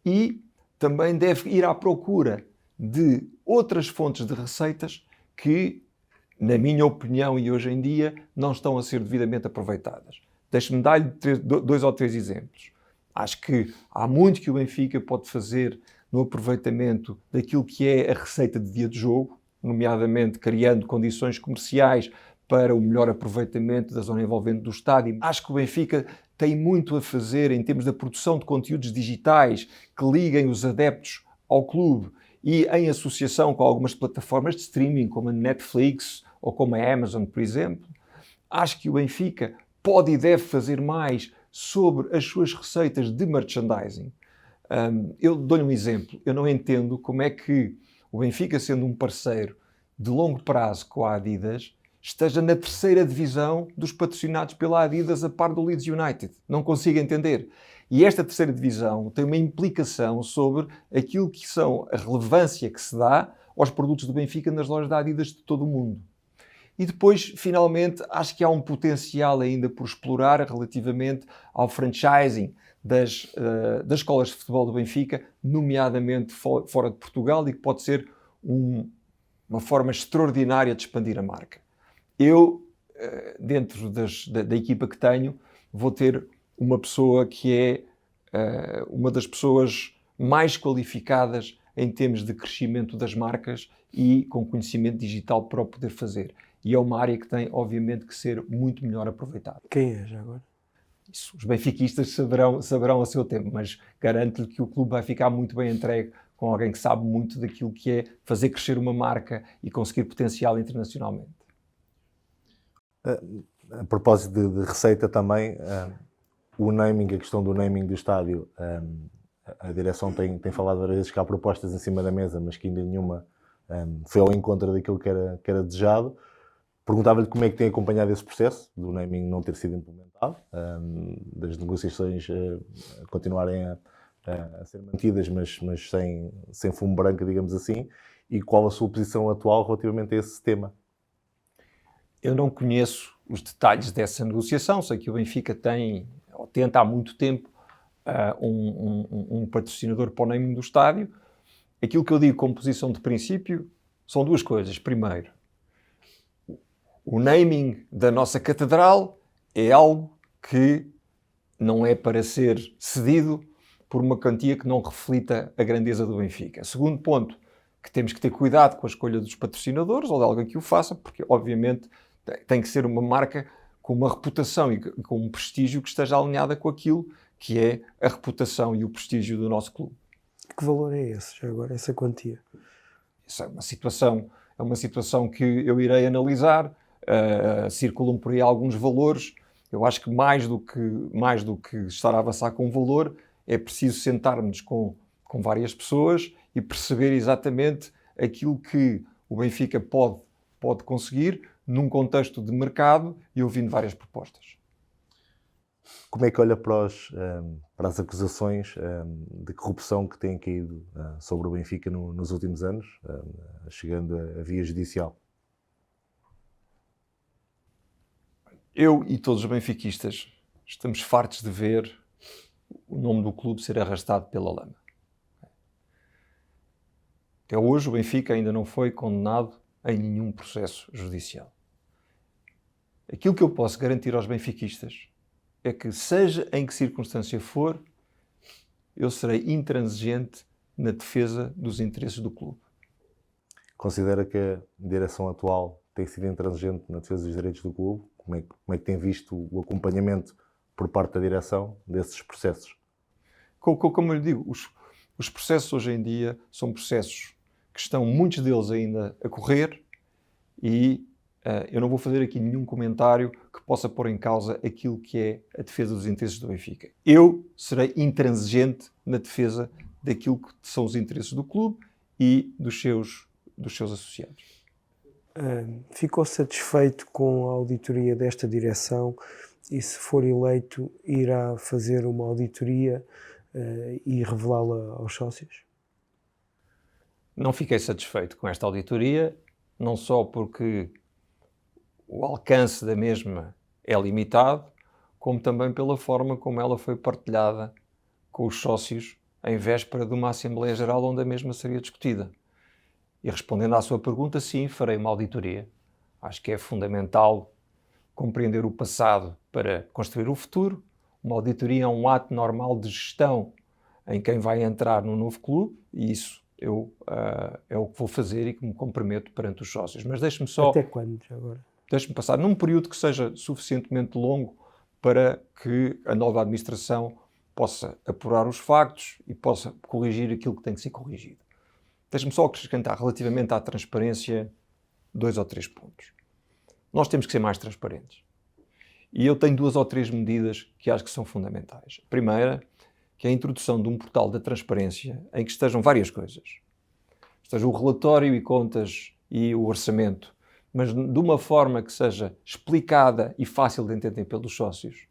e também deve ir à procura de outras fontes de receitas que, na minha opinião e hoje em dia, não estão a ser devidamente aproveitadas. Deixe-me dar-lhe 2 ou 3 exemplos. Acho que há muito que o Benfica pode fazer no aproveitamento daquilo que é a receita de dia de jogo, nomeadamente criando condições comerciais para o melhor aproveitamento da zona envolvente do estádio. Acho que o Benfica tem muito a fazer em termos da produção de conteúdos digitais que liguem os adeptos ao clube e em associação com algumas plataformas de streaming, como a Netflix ou como a Amazon, por exemplo. Acho que o Benfica pode e deve fazer mais sobre as suas receitas de merchandising. Eu dou-lhe um exemplo. Eu não entendo como é que o Benfica, sendo um parceiro de longo prazo com a Adidas, esteja na 3ª divisão dos patrocinados pela Adidas a par do Leeds United. Não consigo entender. E esta 3ª divisão tem uma implicação sobre aquilo que são a relevância que se dá aos produtos do Benfica nas lojas da Adidas de todo o mundo. E depois, finalmente, acho que há um potencial ainda por explorar relativamente ao franchising das escolas de futebol do Benfica, nomeadamente fora de Portugal, e que pode ser uma forma extraordinária de expandir a marca. Eu, dentro da equipa que tenho, vou ter uma pessoa que é uma das pessoas mais qualificadas em termos de crescimento das marcas e com conhecimento digital para o poder fazer. E é uma área que tem, obviamente, que ser muito melhor aproveitada. Quem é já agora? Isso, os benfiquistas saberão a seu tempo, mas garanto-lhe que o clube vai ficar muito bem entregue com alguém que sabe muito daquilo que é fazer crescer uma marca e conseguir potencial internacionalmente. A propósito de receita também, o naming, a questão do naming do estádio, a direção tem falado várias vezes que há propostas em cima da mesa, mas que ainda nenhuma foi ao encontro daquilo que era desejado. Perguntava-lhe como é que tem acompanhado esse processo do naming não ter sido implementado, das negociações continuarem a ser mantidas, mas sem fumo branco, digamos assim, e qual a sua posição atual relativamente a esse tema? Eu não conheço os detalhes dessa negociação, sei que o Benfica tem, ou tenta há muito tempo, um patrocinador para o naming do estádio. Aquilo que eu digo como posição de princípio são 2 coisas. Primeiro, o naming da nossa catedral é algo que não é para ser cedido por uma quantia que não reflita a grandeza do Benfica. Segundo ponto, que temos que ter cuidado com a escolha dos patrocinadores ou de alguém que o faça, porque obviamente tem que ser uma marca com uma reputação e com um prestígio que esteja alinhada com aquilo que é a reputação e o prestígio do nosso clube. Que valor é esse, já agora, essa quantia? Isso é uma situação que eu irei analisar. Circulam por aí alguns valores. Eu acho que mais do que estar a avançar com um valor, é preciso sentarmos com várias pessoas e perceber exatamente aquilo que o Benfica pode conseguir num contexto de mercado e ouvindo várias propostas. Como é que olha para as acusações de corrupção que têm caído sobre o Benfica nos últimos anos, chegando à via judicial? Eu e todos os benfiquistas estamos fartos de ver o nome do clube ser arrastado pela lama. Até hoje o Benfica ainda não foi condenado em nenhum processo judicial. Aquilo que eu posso garantir aos benfiquistas é que, seja em que circunstância for, eu serei intransigente na defesa dos interesses do clube. Considera que a direção atual tem sido intransigente na defesa dos direitos do clube? Como é que tem visto o acompanhamento por parte da direção desses processos? Como eu lhe digo, os processos hoje em dia são processos que estão, muitos deles ainda a correr, e eu não vou fazer aqui nenhum comentário que possa pôr em causa aquilo que é a defesa dos interesses do Benfica. Eu serei intransigente na defesa daquilo que são os interesses do clube e dos seus associados. Ficou satisfeito com a auditoria desta direção e, se for eleito, irá fazer uma auditoria e revelá-la aos sócios? Não fiquei satisfeito com esta auditoria, não só porque o alcance da mesma é limitado, como também pela forma como ela foi partilhada com os sócios em véspera de uma Assembleia Geral onde a mesma seria discutida. E respondendo à sua pergunta, sim, farei uma auditoria. Acho que é fundamental compreender o passado para construir o futuro. Uma auditoria é um ato normal de gestão em quem vai entrar no novo clube, e isso é o que vou fazer e que me comprometo perante os sócios. Mas deixe-me só... Até quando, já agora? Deixe-me passar num período que seja suficientemente longo para que a nova administração possa apurar os factos e possa corrigir aquilo que tem que ser corrigido. Deixe-me só acrescentar relativamente à transparência 2 ou 3 pontos. Nós temos que ser mais transparentes. E eu tenho 2 ou 3 medidas que acho que são fundamentais. A primeira, que é a introdução de um portal da transparência em que estejam várias coisas. Esteja o relatório e contas e o orçamento, mas de uma forma que seja explicada e fácil de entender pelos sócios,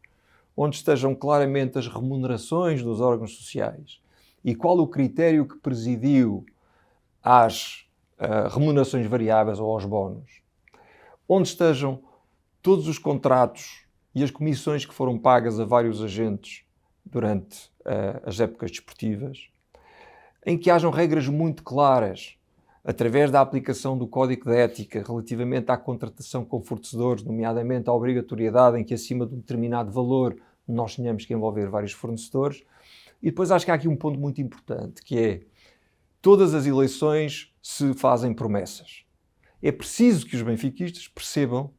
onde estejam claramente as remunerações dos órgãos sociais e qual o critério que presidiu às remunerações variáveis ou aos bónus, onde estejam todos os contratos e as comissões que foram pagas a vários agentes durante as épocas desportivas, em que hajam regras muito claras através da aplicação do Código de Ética relativamente à contratação com fornecedores, nomeadamente a obrigatoriedade em que acima de um determinado valor nós tenhamos que envolver vários fornecedores. E depois acho que há aqui um ponto muito importante, que é todas as eleições se fazem promessas. É preciso que os benfiquistas percebam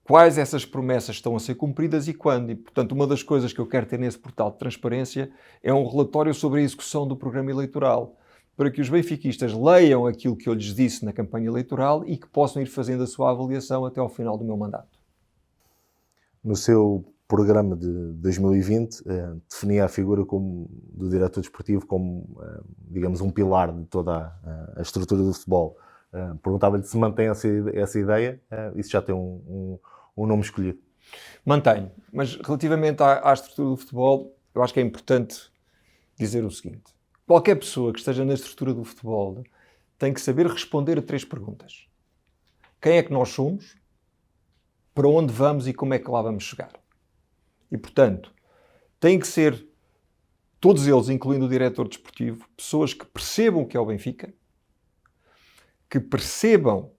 quais essas promessas estão a ser cumpridas e quando. E, portanto, uma das coisas que eu quero ter nesse portal de transparência é um relatório sobre a execução do programa eleitoral, para que os benfiquistas leiam aquilo que eu lhes disse na campanha eleitoral e que possam ir fazendo a sua avaliação até ao final do meu mandato. No seu programa de 2020, definia a figura do diretor desportivo como, digamos, um pilar de toda a estrutura do futebol. Perguntava-lhe se mantém essa ideia e se já tem um nome escolhido. Mantenho, mas relativamente à estrutura do futebol, eu acho que é importante dizer o seguinte. Qualquer pessoa que esteja na estrutura do futebol tem que saber responder a 3 perguntas. Quem é que nós somos? Para onde vamos e como é que lá vamos chegar? E, portanto, têm que ser, todos eles, incluindo o diretor desportivo, pessoas que percebam o que é o Benfica, que percebam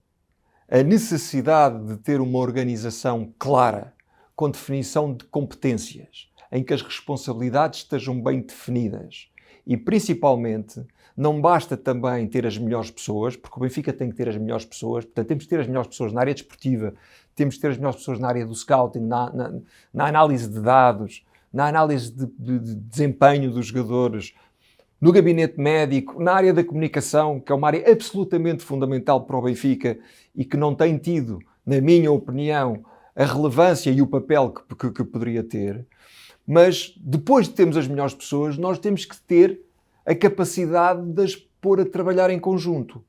a necessidade de ter uma organização clara, com definição de competências, em que as responsabilidades estejam bem definidas. E, principalmente, não basta também ter as melhores pessoas, porque o Benfica tem que ter as melhores pessoas, portanto, temos que ter as melhores pessoas na área desportiva, temos que ter as melhores pessoas na área do scouting, na análise de dados, na análise de desempenho dos jogadores, no gabinete médico, na área da comunicação, que é uma área absolutamente fundamental para o Benfica e que não tem tido, na minha opinião, a relevância e o papel que poderia ter. Mas depois de termos as melhores pessoas, nós temos que ter a capacidade de as pôr a trabalhar em conjunto,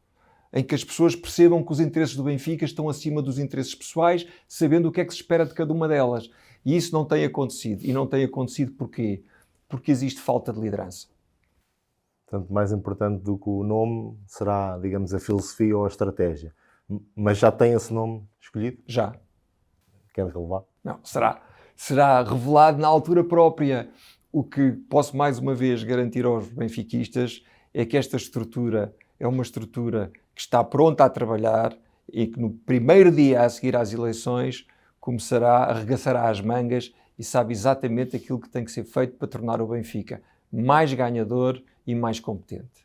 em que as pessoas percebam que os interesses do Benfica estão acima dos interesses pessoais, sabendo o que é que se espera de cada uma delas. E isso não tem acontecido. E não tem acontecido porquê? Porque existe falta de liderança. Portanto, mais importante do que o nome será, digamos, a filosofia ou a estratégia. Mas já tem esse nome escolhido? Já. Quer relevar? Não, será revelado na altura própria. O que posso mais uma vez garantir aos benfiquistas é que esta estrutura é uma estrutura que está pronta a trabalhar e que no primeiro dia a seguir às eleições arregaçará as mangas e sabe exatamente aquilo que tem que ser feito para tornar o Benfica mais ganhador e mais competente.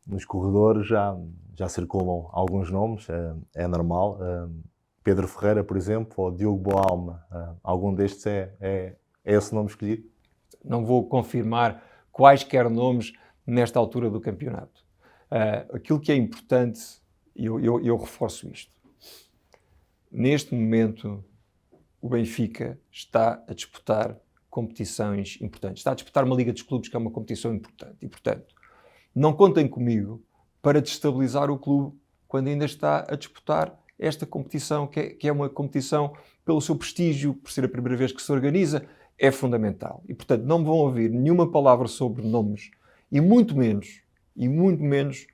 Nos corredores já circulam alguns nomes, é normal. Pedro Ferreira, por exemplo, ou Diogo Boalma, algum destes é esse nome escolhido? Não vou confirmar quaisquer nomes nesta altura do campeonato. Aquilo que é importante, e eu reforço isto, neste momento o Benfica está a disputar competições importantes. Está a disputar uma Liga dos Clubes, que é uma competição importante. E, portanto, não contem comigo para destabilizar o clube quando ainda está a disputar esta competição, que é uma competição pelo seu prestígio, por ser a primeira vez que se organiza, é fundamental. E, portanto, não vão ouvir nenhuma palavra sobre nomes e muito menos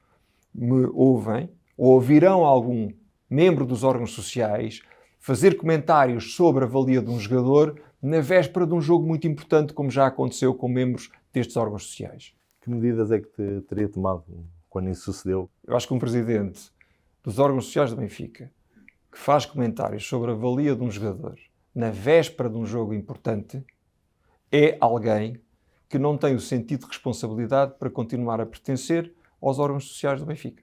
me ouvem ou ouvirão algum membro dos órgãos sociais fazer comentários sobre a valia de um jogador na véspera de um jogo muito importante, como já aconteceu com membros destes órgãos sociais. Que medidas é que teria tomado quando isso sucedeu? Eu acho que um presidente dos órgãos sociais do Benfica que faz comentários sobre a valia de um jogador na véspera de um jogo importante é alguém que não tem o sentido de responsabilidade para continuar a pertencer aos órgãos sociais do Benfica.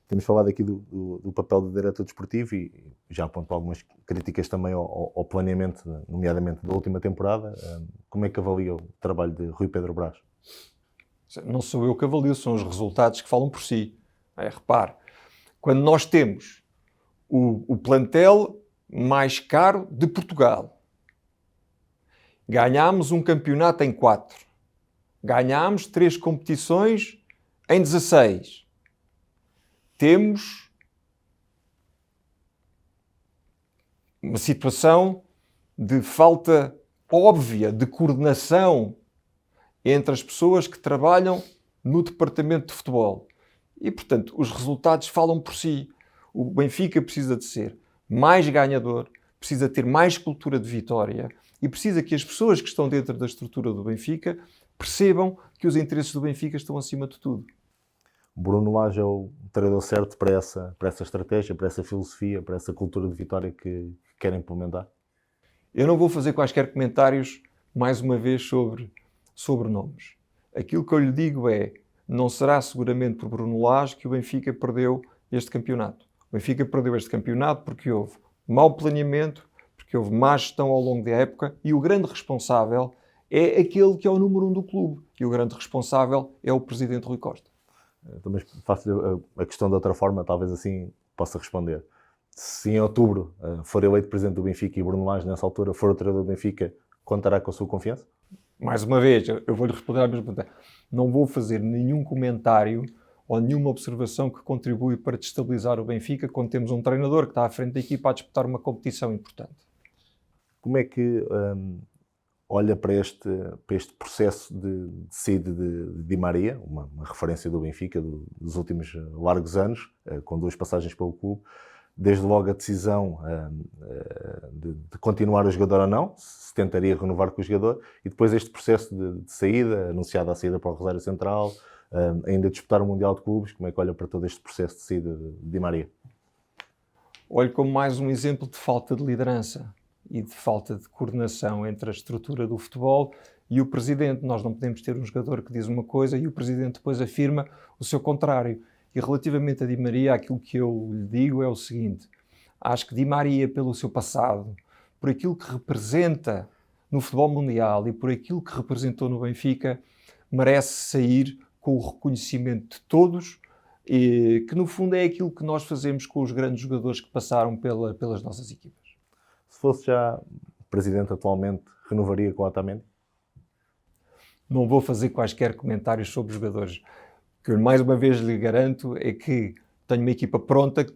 Temos falado aqui do papel do diretor desportivo e já apontou algumas críticas também ao planeamento, nomeadamente da última temporada. Como é que avalia o trabalho de Rui Pedro Brás? Não sou eu que avalio, são os resultados que falam por si. Repare, quando nós temos o plantel mais caro de Portugal, ganhámos um campeonato em 4, ganhámos 3 competições em 16, temos uma situação de falta óbvia de coordenação entre as pessoas que trabalham no departamento de futebol. E, portanto, os resultados falam por si. O Benfica precisa de ser mais ganhador, precisa ter mais cultura de vitória e precisa que as pessoas que estão dentro da estrutura do Benfica percebam que os interesses do Benfica estão acima de tudo. Bruno Lage é o treinador certo para essa estratégia, para essa filosofia, para essa cultura de vitória que querem implementar? Eu não vou fazer quaisquer comentários, mais uma vez, sobre nomes. Aquilo que eu lhe digo é, não será seguramente por Bruno Lage que o Benfica perdeu este campeonato. O Benfica perdeu este campeonato porque houve mau planeamento, porque houve má gestão ao longo da época e o grande responsável é aquele que é o número 1 do clube. E o grande responsável é o presidente Rui Costa. Também faço a questão de outra forma, talvez assim possa responder. Se em outubro for eleito presidente do Benfica e Bruno Lage nessa altura for o treinador do Benfica, contará com a sua confiança? Mais uma vez, eu vou-lhe responder à mesma pergunta. Não vou fazer nenhum comentário ou nenhuma observação que contribui para destabilizar o Benfica quando temos um treinador que está à frente da equipa a disputar uma competição importante. Como é que olha para este processo de saída de Di Maria, uma referência do Benfica dos últimos largos anos, com 2 passagens pelo clube, desde logo a decisão de continuar o jogador ou não, se tentaria renovar com o jogador, e depois este processo de saída, anunciada a saída para o Rosário Central, ainda disputar o Mundial de Clubes. Como é que olha para todo este processo de saída de Di Maria? Olho como mais um exemplo de falta de liderança e de falta de coordenação entre a estrutura do futebol e o presidente. Nós não podemos ter um jogador que diz uma coisa e o presidente depois afirma o seu contrário. E relativamente a Di Maria, aquilo que eu lhe digo é o seguinte: acho que Di Maria, pelo seu passado, por aquilo que representa no futebol mundial e por aquilo que representou no Benfica, merece sair com o reconhecimento de todos, e que no fundo é aquilo que nós fazemos com os grandes jogadores que passaram pelas nossas equipas. Se fosse já presidente atualmente, renovaria com o Otamendi? Não vou fazer quaisquer comentários sobre os jogadores. O que eu mais uma vez lhe garanto é que tenho uma equipa pronta, que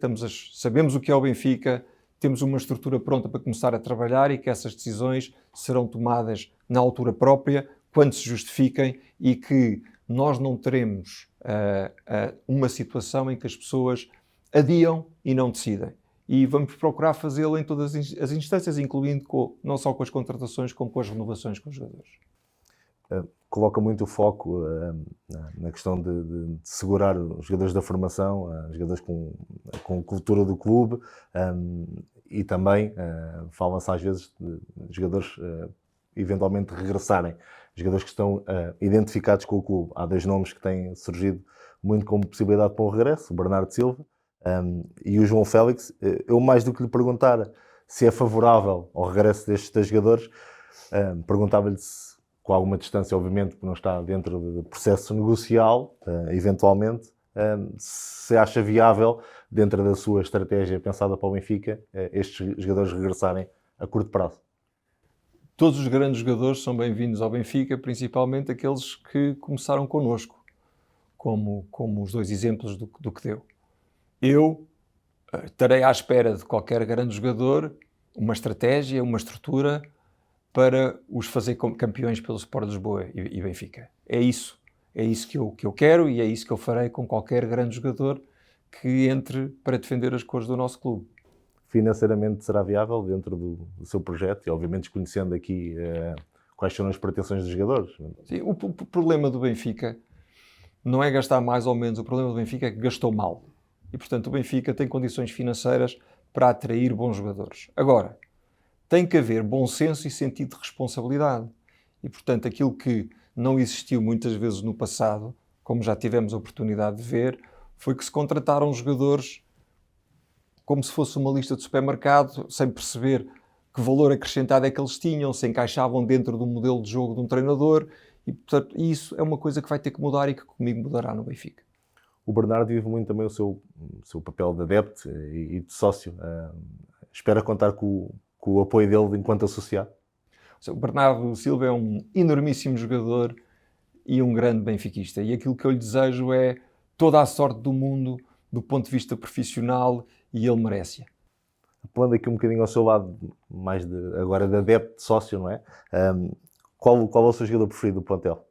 sabemos o que é o Benfica, temos uma estrutura pronta para começar a trabalhar e que essas decisões serão tomadas na altura própria, quando se justifiquem, e que nós não teremos uma situação em que as pessoas adiam e não decidem. E vamos procurar fazê-lo em todas as instâncias, incluindo não só com as contratações, como com as renovações com os jogadores. Coloca muito o foco na questão de segurar os jogadores da formação, os jogadores com cultura do clube, e também fala-se às vezes de jogadores eventualmente regressarem, jogadores que estão identificados com o clube. Há 2 nomes que têm surgido muito como possibilidade para um regresso: o Bernardo Silva e o João Félix. Eu, mais do que lhe perguntar se é favorável ao regresso destes 2 jogadores, perguntava-lhe se, com alguma distância, obviamente, porque não está dentro do processo negocial, eventualmente, se acha viável, dentro da sua estratégia pensada para o Benfica, estes jogadores regressarem a curto prazo. Todos os grandes jogadores são bem-vindos ao Benfica, principalmente aqueles que começaram connosco, como os 2 exemplos do que deu. Eu estarei à espera de qualquer grande jogador uma estratégia, uma estrutura para os fazer campeões pelo Sport de Lisboa e Benfica. É isso que eu quero e é isso que eu farei com qualquer grande jogador que entre para defender as cores do nosso clube. Financeiramente será viável dentro do seu projeto e, obviamente, desconhecendo aqui quais são as pretensões dos jogadores? Sim, o problema do Benfica não é gastar mais ou menos, o problema do Benfica é que gastou mal. E, portanto, o Benfica tem condições financeiras para atrair bons jogadores. Agora, tem que haver bom senso e sentido de responsabilidade. E, portanto, aquilo que não existiu muitas vezes no passado, como já tivemos a oportunidade de ver, foi que se contrataram jogadores como se fosse uma lista de supermercado, sem perceber que valor acrescentado é que eles tinham, se encaixavam dentro do modelo de jogo de um treinador. E, portanto, isso é uma coisa que vai ter que mudar e que comigo mudará no Benfica. O Bernardo vive muito também o seu papel de adepto e de sócio. Espera contar com o apoio dele enquanto associado? O Bernardo Silva é um enormíssimo jogador e um grande benfiquista. E aquilo que eu lhe desejo é toda a sorte do mundo do ponto de vista profissional e ele merece-a. Apelando aqui um bocadinho ao seu lado, mais agora de adepto, de sócio, não é? Qual é o seu jogador preferido do plantel?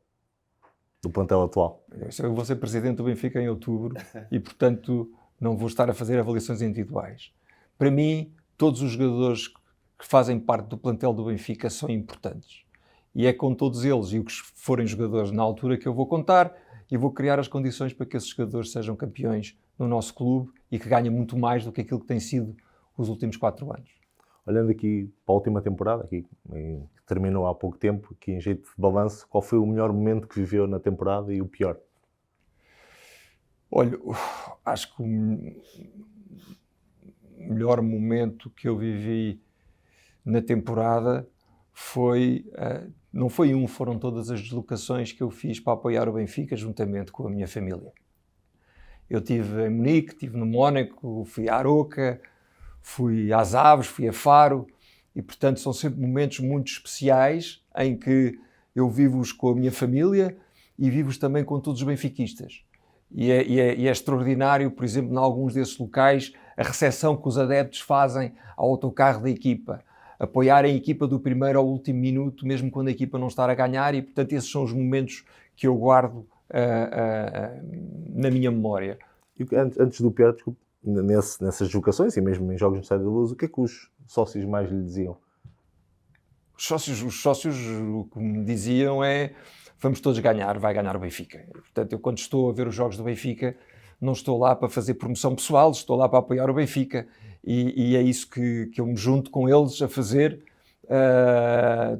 Do plantel atual? Eu vou ser presidente do Benfica em outubro e, portanto, não vou estar a fazer avaliações individuais. Para mim, todos os jogadores que fazem parte do plantel do Benfica são importantes. E é com todos eles e os que forem jogadores na altura que eu vou contar e vou criar as condições para que esses jogadores sejam campeões no nosso clube e que ganhem muito mais do que aquilo que tem sido os últimos 4 anos. Olhando aqui para a última temporada, que terminou há pouco tempo, aqui em jeito de balanço, qual foi o melhor momento que viveu na temporada e o pior? Olha, acho que o melhor momento que eu vivi na temporada foi, não foi foram todas as deslocações que eu fiz para apoiar o Benfica juntamente com a minha família. Eu estive em Munique, estive no Mónaco, fui a Aroca, fui às Aves, fui a Faro e, portanto, são sempre momentos muito especiais em que eu vivo-os com a minha família e vivo-os também com todos os benfiquistas. E é extraordinário, por exemplo, em alguns desses locais, a recepção que os adeptos fazem ao autocarro da equipa, apoiarem a equipa do primeiro ao último minuto, mesmo quando a equipa não está a ganhar, e, portanto, esses são os momentos que eu guardo na minha memória. E antes do pior, desculpe, nessas deslocações e mesmo em jogos no Estádio da Luz, o que é que os sócios mais lhe diziam? Os sócios o que me diziam é: vamos todos ganhar, vai ganhar o Benfica. Portanto, eu quando estou a ver os jogos do Benfica, não estou lá para fazer promoção pessoal, estou lá para apoiar o Benfica. E é isso que eu me junto com eles a fazer,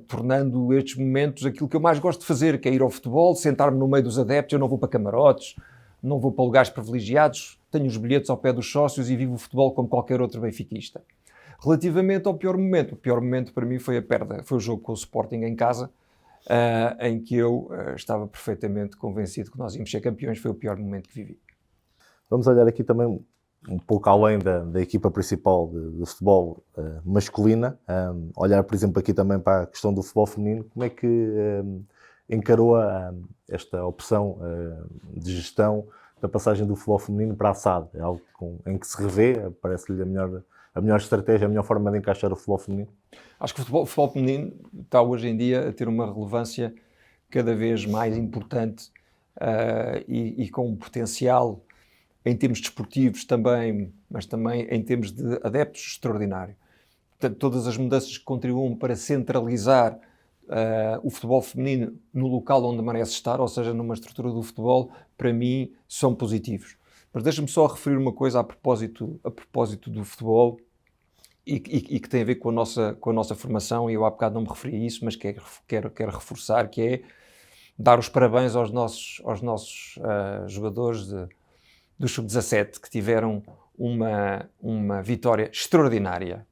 tornando estes momentos aquilo que eu mais gosto de fazer, que é ir ao futebol, sentar-me no meio dos adeptos. Eu não vou para camarotes, não vou para lugares privilegiados, tenho os bilhetes ao pé dos sócios e vivo o futebol como qualquer outro benfiquista. Relativamente ao pior momento, o pior momento para mim foi a perda, foi o jogo com o Sporting em casa, em que eu estava perfeitamente convencido que nós íamos ser campeões. Foi o pior momento que vivi. Vamos olhar aqui também um pouco além da equipa principal de futebol masculina, olhar, por exemplo, aqui também para a questão do futebol feminino. Como é que encarou esta opção de gestão da passagem do futebol feminino para a SAD? É algo em que se revê? Parece-lhe a melhor estratégia, a melhor forma de encaixar o futebol feminino? Acho que o futebol feminino está hoje em dia a ter uma relevância cada vez mais importante e com um potencial em termos desportivos também, mas também em termos de adeptos extraordinário. Portanto, todas as mudanças que contribuam para centralizar o futebol feminino no local onde merece estar, ou seja, numa estrutura do futebol, para mim, são positivos. Mas deixa-me só referir uma coisa a propósito do futebol e que tem a ver com a nossa formação, e eu há bocado não me referi a isso, mas quero reforçar, que é dar os parabéns aos nossos jogadores do Sub-17, que tiveram uma vitória extraordinária.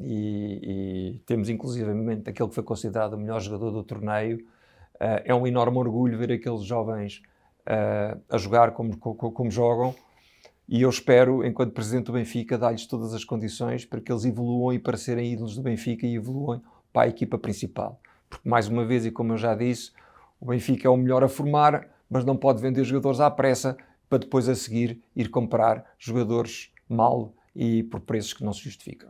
E temos inclusivamente aquele que foi considerado o melhor jogador do torneio. É um enorme orgulho ver aqueles jovens a jogar como jogam, e eu espero, enquanto presidente do Benfica, dar-lhes todas as condições para que eles evoluam e para serem ídolos do Benfica e evoluam para a equipa principal. Porque, mais uma vez, e como eu já disse, o Benfica é o melhor a formar, mas não pode vender jogadores à pressa para depois a seguir ir comprar jogadores mal e por preços que não se justificam.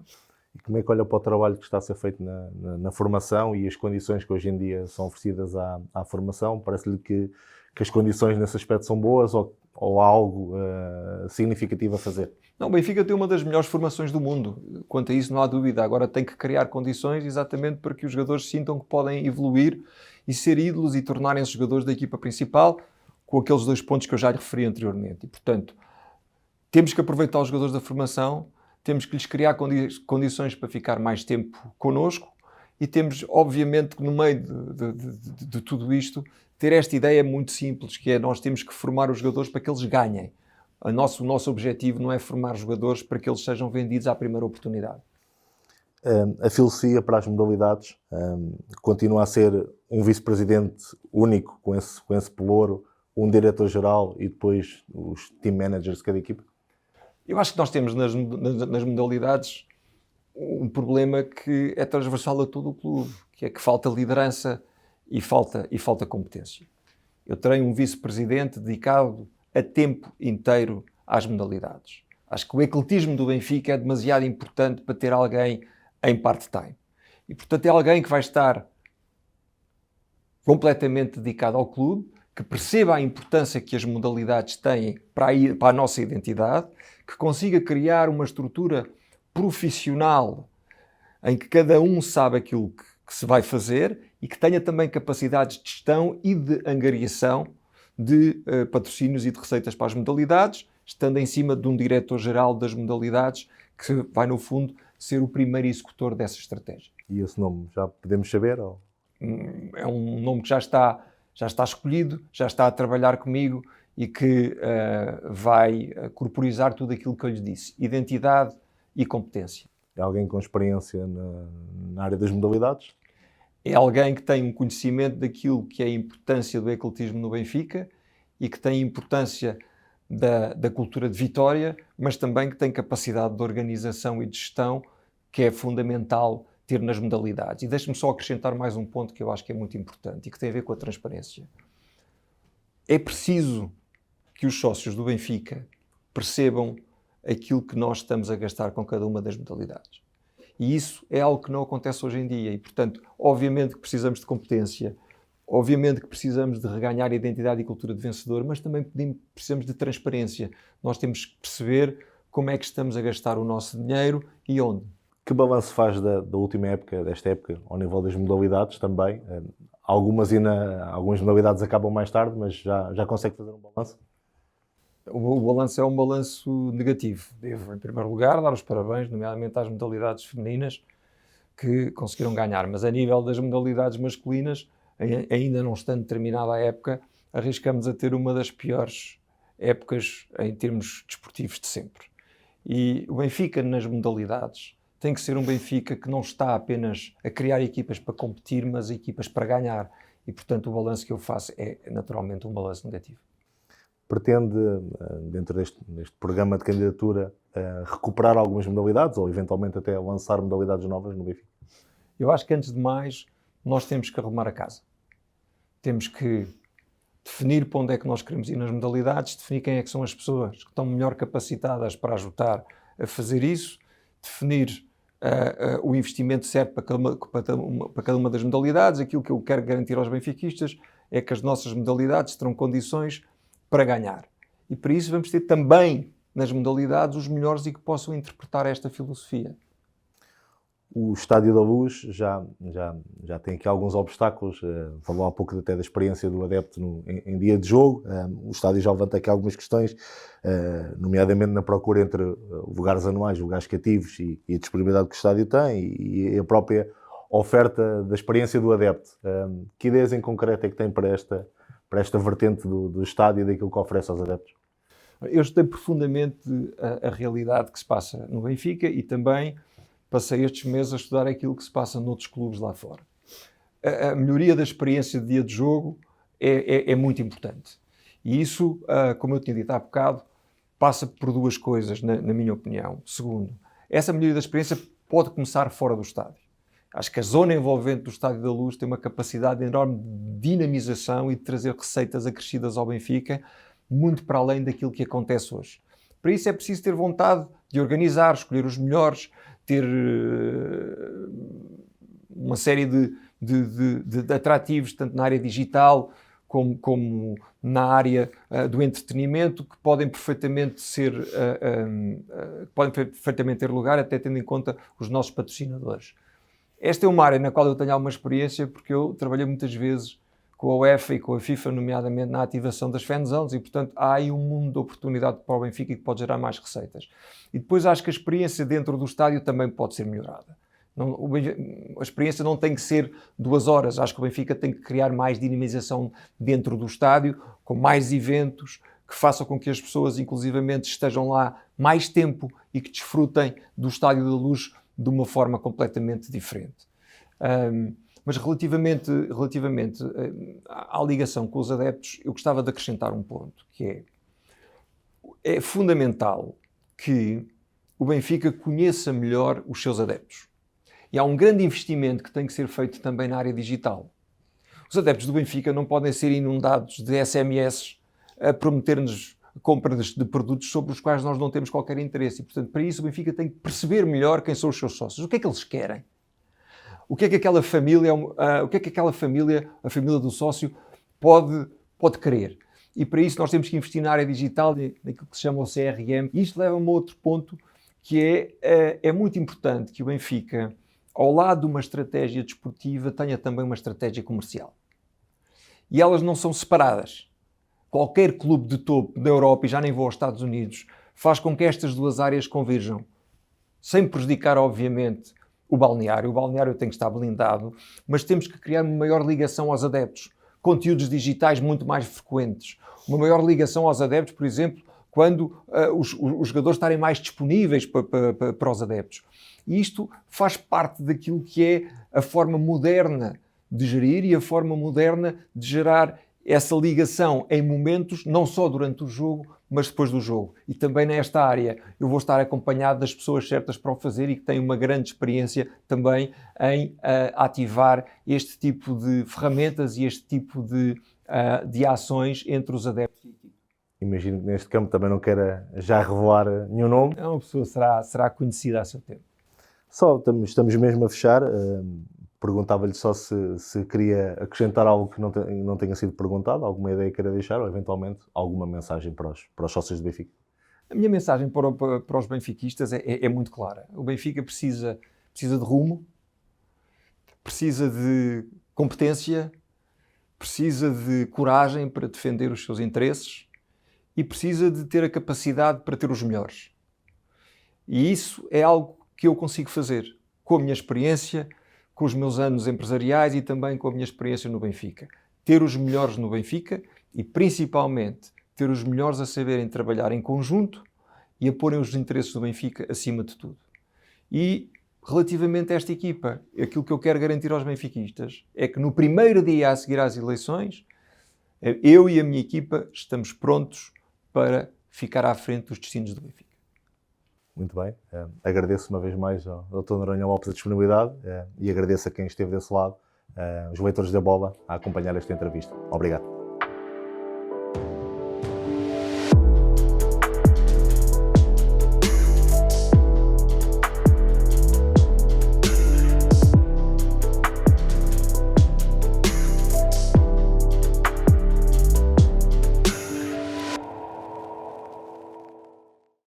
E como é que olha para o trabalho que está a ser feito na formação e as condições que hoje em dia são oferecidas à formação? Parece-lhe que as condições nesse aspecto são boas ou há algo significativo a fazer? Não, o Benfica tem uma das melhores formações do mundo. Quanto a isso não há dúvida. Agora tem que criar condições exatamente para que os jogadores sintam que podem evoluir e ser ídolos e tornarem-se jogadores da equipa principal com aqueles 2 pontos que eu já lhe referi anteriormente. E, portanto, temos que aproveitar os jogadores da formação, temos que lhes criar condições para ficar mais tempo connosco e temos, obviamente, no meio de tudo isto, ter esta ideia muito simples, que é nós temos que formar os jogadores para que eles ganhem. O nosso objetivo não é formar jogadores para que eles sejam vendidos à primeira oportunidade. A filosofia para as modalidades continua a ser um vice-presidente único com esse pelouro, um diretor-geral e depois os team managers de cada equipa? Eu acho que nós temos nas modalidades um problema que é transversal a todo o clube, que é que falta liderança e falta competência. Eu tenho um vice-presidente dedicado a tempo inteiro às modalidades. Acho que o ecletismo do Benfica é demasiado importante para ter alguém em part-time. E, portanto, é alguém que vai estar completamente dedicado ao clube, que perceba a importância que as modalidades têm para a nossa identidade, que consiga criar uma estrutura profissional em que cada um sabe aquilo que se vai fazer e que tenha também capacidades de gestão e de angariação de patrocínios e de receitas para as modalidades, estando em cima de um diretor-geral das modalidades que vai, no fundo, ser o primeiro executor dessa estratégia. E esse nome já podemos saber? Ou? É um nome que já está escolhido, já está a trabalhar comigo e que vai corporizar tudo aquilo que eu lhe disse. Identidade e competência. É alguém com experiência na área das modalidades? É alguém que tem um conhecimento daquilo que é a importância do ecletismo no Benfica e que tem importância da cultura de vitória, mas também que tem capacidade de organização e de gestão que é fundamental ter nas modalidades. E deixe-me só acrescentar mais um ponto que eu acho que é muito importante e que tem a ver com a transparência. É preciso que os sócios do Benfica percebam aquilo que nós estamos a gastar com cada uma das modalidades. E isso é algo que não acontece hoje em dia. E, portanto, obviamente que precisamos de competência, obviamente que precisamos de reganhar a identidade e cultura de vencedor, mas também precisamos de transparência. Nós temos que perceber como é que estamos a gastar o nosso dinheiro e onde. Que balanço faz da última época, desta época, ao nível das modalidades também? Algumas modalidades acabam mais tarde, mas já consegue fazer um balanço? O balanço é um balanço negativo. Devo, em primeiro lugar, dar os parabéns, nomeadamente às modalidades femininas que conseguiram ganhar. Mas a nível das modalidades masculinas, ainda não estando terminada a época, arriscamos a ter uma das piores épocas em termos desportivos de sempre. E o Benfica, nas modalidades, tem que ser um Benfica que não está apenas a criar equipas para competir, mas equipas para ganhar. E, portanto, o balanço que eu faço é, naturalmente, um balanço negativo. Pretende, dentro deste programa de candidatura, recuperar algumas modalidades ou, eventualmente, até lançar modalidades novas no Benfica? Eu acho que, antes de mais, nós temos que arrumar a casa. Temos que definir para onde é que nós queremos ir nas modalidades, definir quem é que são as pessoas que estão melhor capacitadas para ajudar a fazer isso, definir o investimento certo para cada uma das modalidades. Aquilo que eu quero garantir aos benfiquistas é que as nossas modalidades terão condições para ganhar. E para isso vamos ter também nas modalidades os melhores e que possam interpretar esta filosofia. O Estádio da Luz já tem aqui alguns obstáculos. Falou há pouco até da experiência do adepto em dia de jogo. O estádio já levanta aqui algumas questões, nomeadamente na procura entre lugares anuais, lugares cativos e a disponibilidade que o estádio tem e a própria oferta da experiência do adepto. Que ideias em concreto é que tem para esta vertente do estádio e daquilo que oferece aos adeptos? Eu estudei profundamente a realidade que se passa no Benfica e também passei estes meses a estudar aquilo que se passa noutros clubes lá fora. A melhoria da experiência de dia de jogo é muito importante. E isso, como eu tinha dito há bocado, passa por duas coisas, na minha opinião. Segundo, essa melhoria da experiência pode começar fora do estádio. Acho que a zona envolvente do Estádio da Luz tem uma capacidade enorme de dinamização e de trazer receitas acrescidas ao Benfica, muito para além daquilo que acontece hoje. Para isso é preciso ter vontade de organizar, escolher os melhores, ter uma série de atrativos, tanto na área digital como na área do entretenimento, que podem perfeitamente ter lugar, até tendo em conta os nossos patrocinadores. Esta é uma área na qual eu tenho alguma experiência, porque eu trabalhei muitas vezes com a UEFA e com a FIFA, nomeadamente na ativação das fan zones, e portanto há aí um mundo de oportunidade para o Benfica que pode gerar mais receitas. E depois acho que a experiência dentro do estádio também pode ser melhorada. A experiência não tem que ser 2 horas. Acho que o Benfica tem que criar mais dinamização dentro do estádio, com mais eventos, que façam com que as pessoas, inclusivamente, estejam lá mais tempo e que desfrutem do Estádio da Luz de uma forma completamente diferente. Mas relativamente à ligação com os adeptos, eu gostava de acrescentar um ponto, que é fundamental que o Benfica conheça melhor os seus adeptos. E há um grande investimento que tem que ser feito também na área digital. Os adeptos do Benfica não podem ser inundados de SMS a prometer-nos compras de produtos sobre os quais nós não temos qualquer interesse. E, portanto, para isso o Benfica tem que perceber melhor quem são os seus sócios. O que é que eles querem? O que é que aquela família, a família do sócio, pode querer? E para isso nós temos que investir na área digital, naquilo que se chama o CRM. E isto leva-me a outro ponto, que é muito importante que o Benfica, ao lado de uma estratégia desportiva, tenha também uma estratégia comercial. E elas não são separadas. Qualquer clube de topo da Europa, e já nem vou aos Estados Unidos, faz com que estas duas áreas converjam, sem prejudicar, obviamente, o balneário. O balneário tem que estar blindado, mas temos que criar uma maior ligação aos adeptos. Conteúdos digitais muito mais frequentes. Uma maior ligação aos adeptos, por exemplo, quando os jogadores estarem mais disponíveis para os adeptos. E isto faz parte daquilo que é a forma moderna de gerir e a forma moderna de gerar essa ligação em momentos, não só durante o jogo, mas depois do jogo. E também nesta área eu vou estar acompanhado das pessoas certas para o fazer e que têm uma grande experiência também em ativar este tipo de ferramentas e este tipo de ações entre os adeptos. Imagino que neste campo também não queira já revelar nenhum nome. É uma pessoa será conhecida a seu tempo. Só estamos mesmo a fechar. Perguntava-lhe só se queria acrescentar algo que não tenha sido perguntado, alguma ideia que queira deixar, ou eventualmente alguma mensagem para os sócios do Benfica. A minha mensagem para os benfiquistas é muito clara. O Benfica precisa de rumo, precisa de competência, precisa de coragem para defender os seus interesses e precisa de ter a capacidade para ter os melhores. E isso é algo que eu consigo fazer com a minha experiência, com os meus anos empresariais e também com a minha experiência no Benfica. Ter os melhores no Benfica e, principalmente, ter os melhores a saberem trabalhar em conjunto e a porem os interesses do Benfica acima de tudo. E, relativamente a esta equipa, aquilo que eu quero garantir aos benfiquistas é que no primeiro dia a seguir às eleições, eu e a minha equipa estamos prontos para ficar à frente dos destinos do Benfica. Muito bem. Agradeço uma vez mais ao Dr. Noronha Lopes a disponibilidade e agradeço a quem esteve desse lado, os leitores da bola, a acompanhar esta entrevista. Obrigado.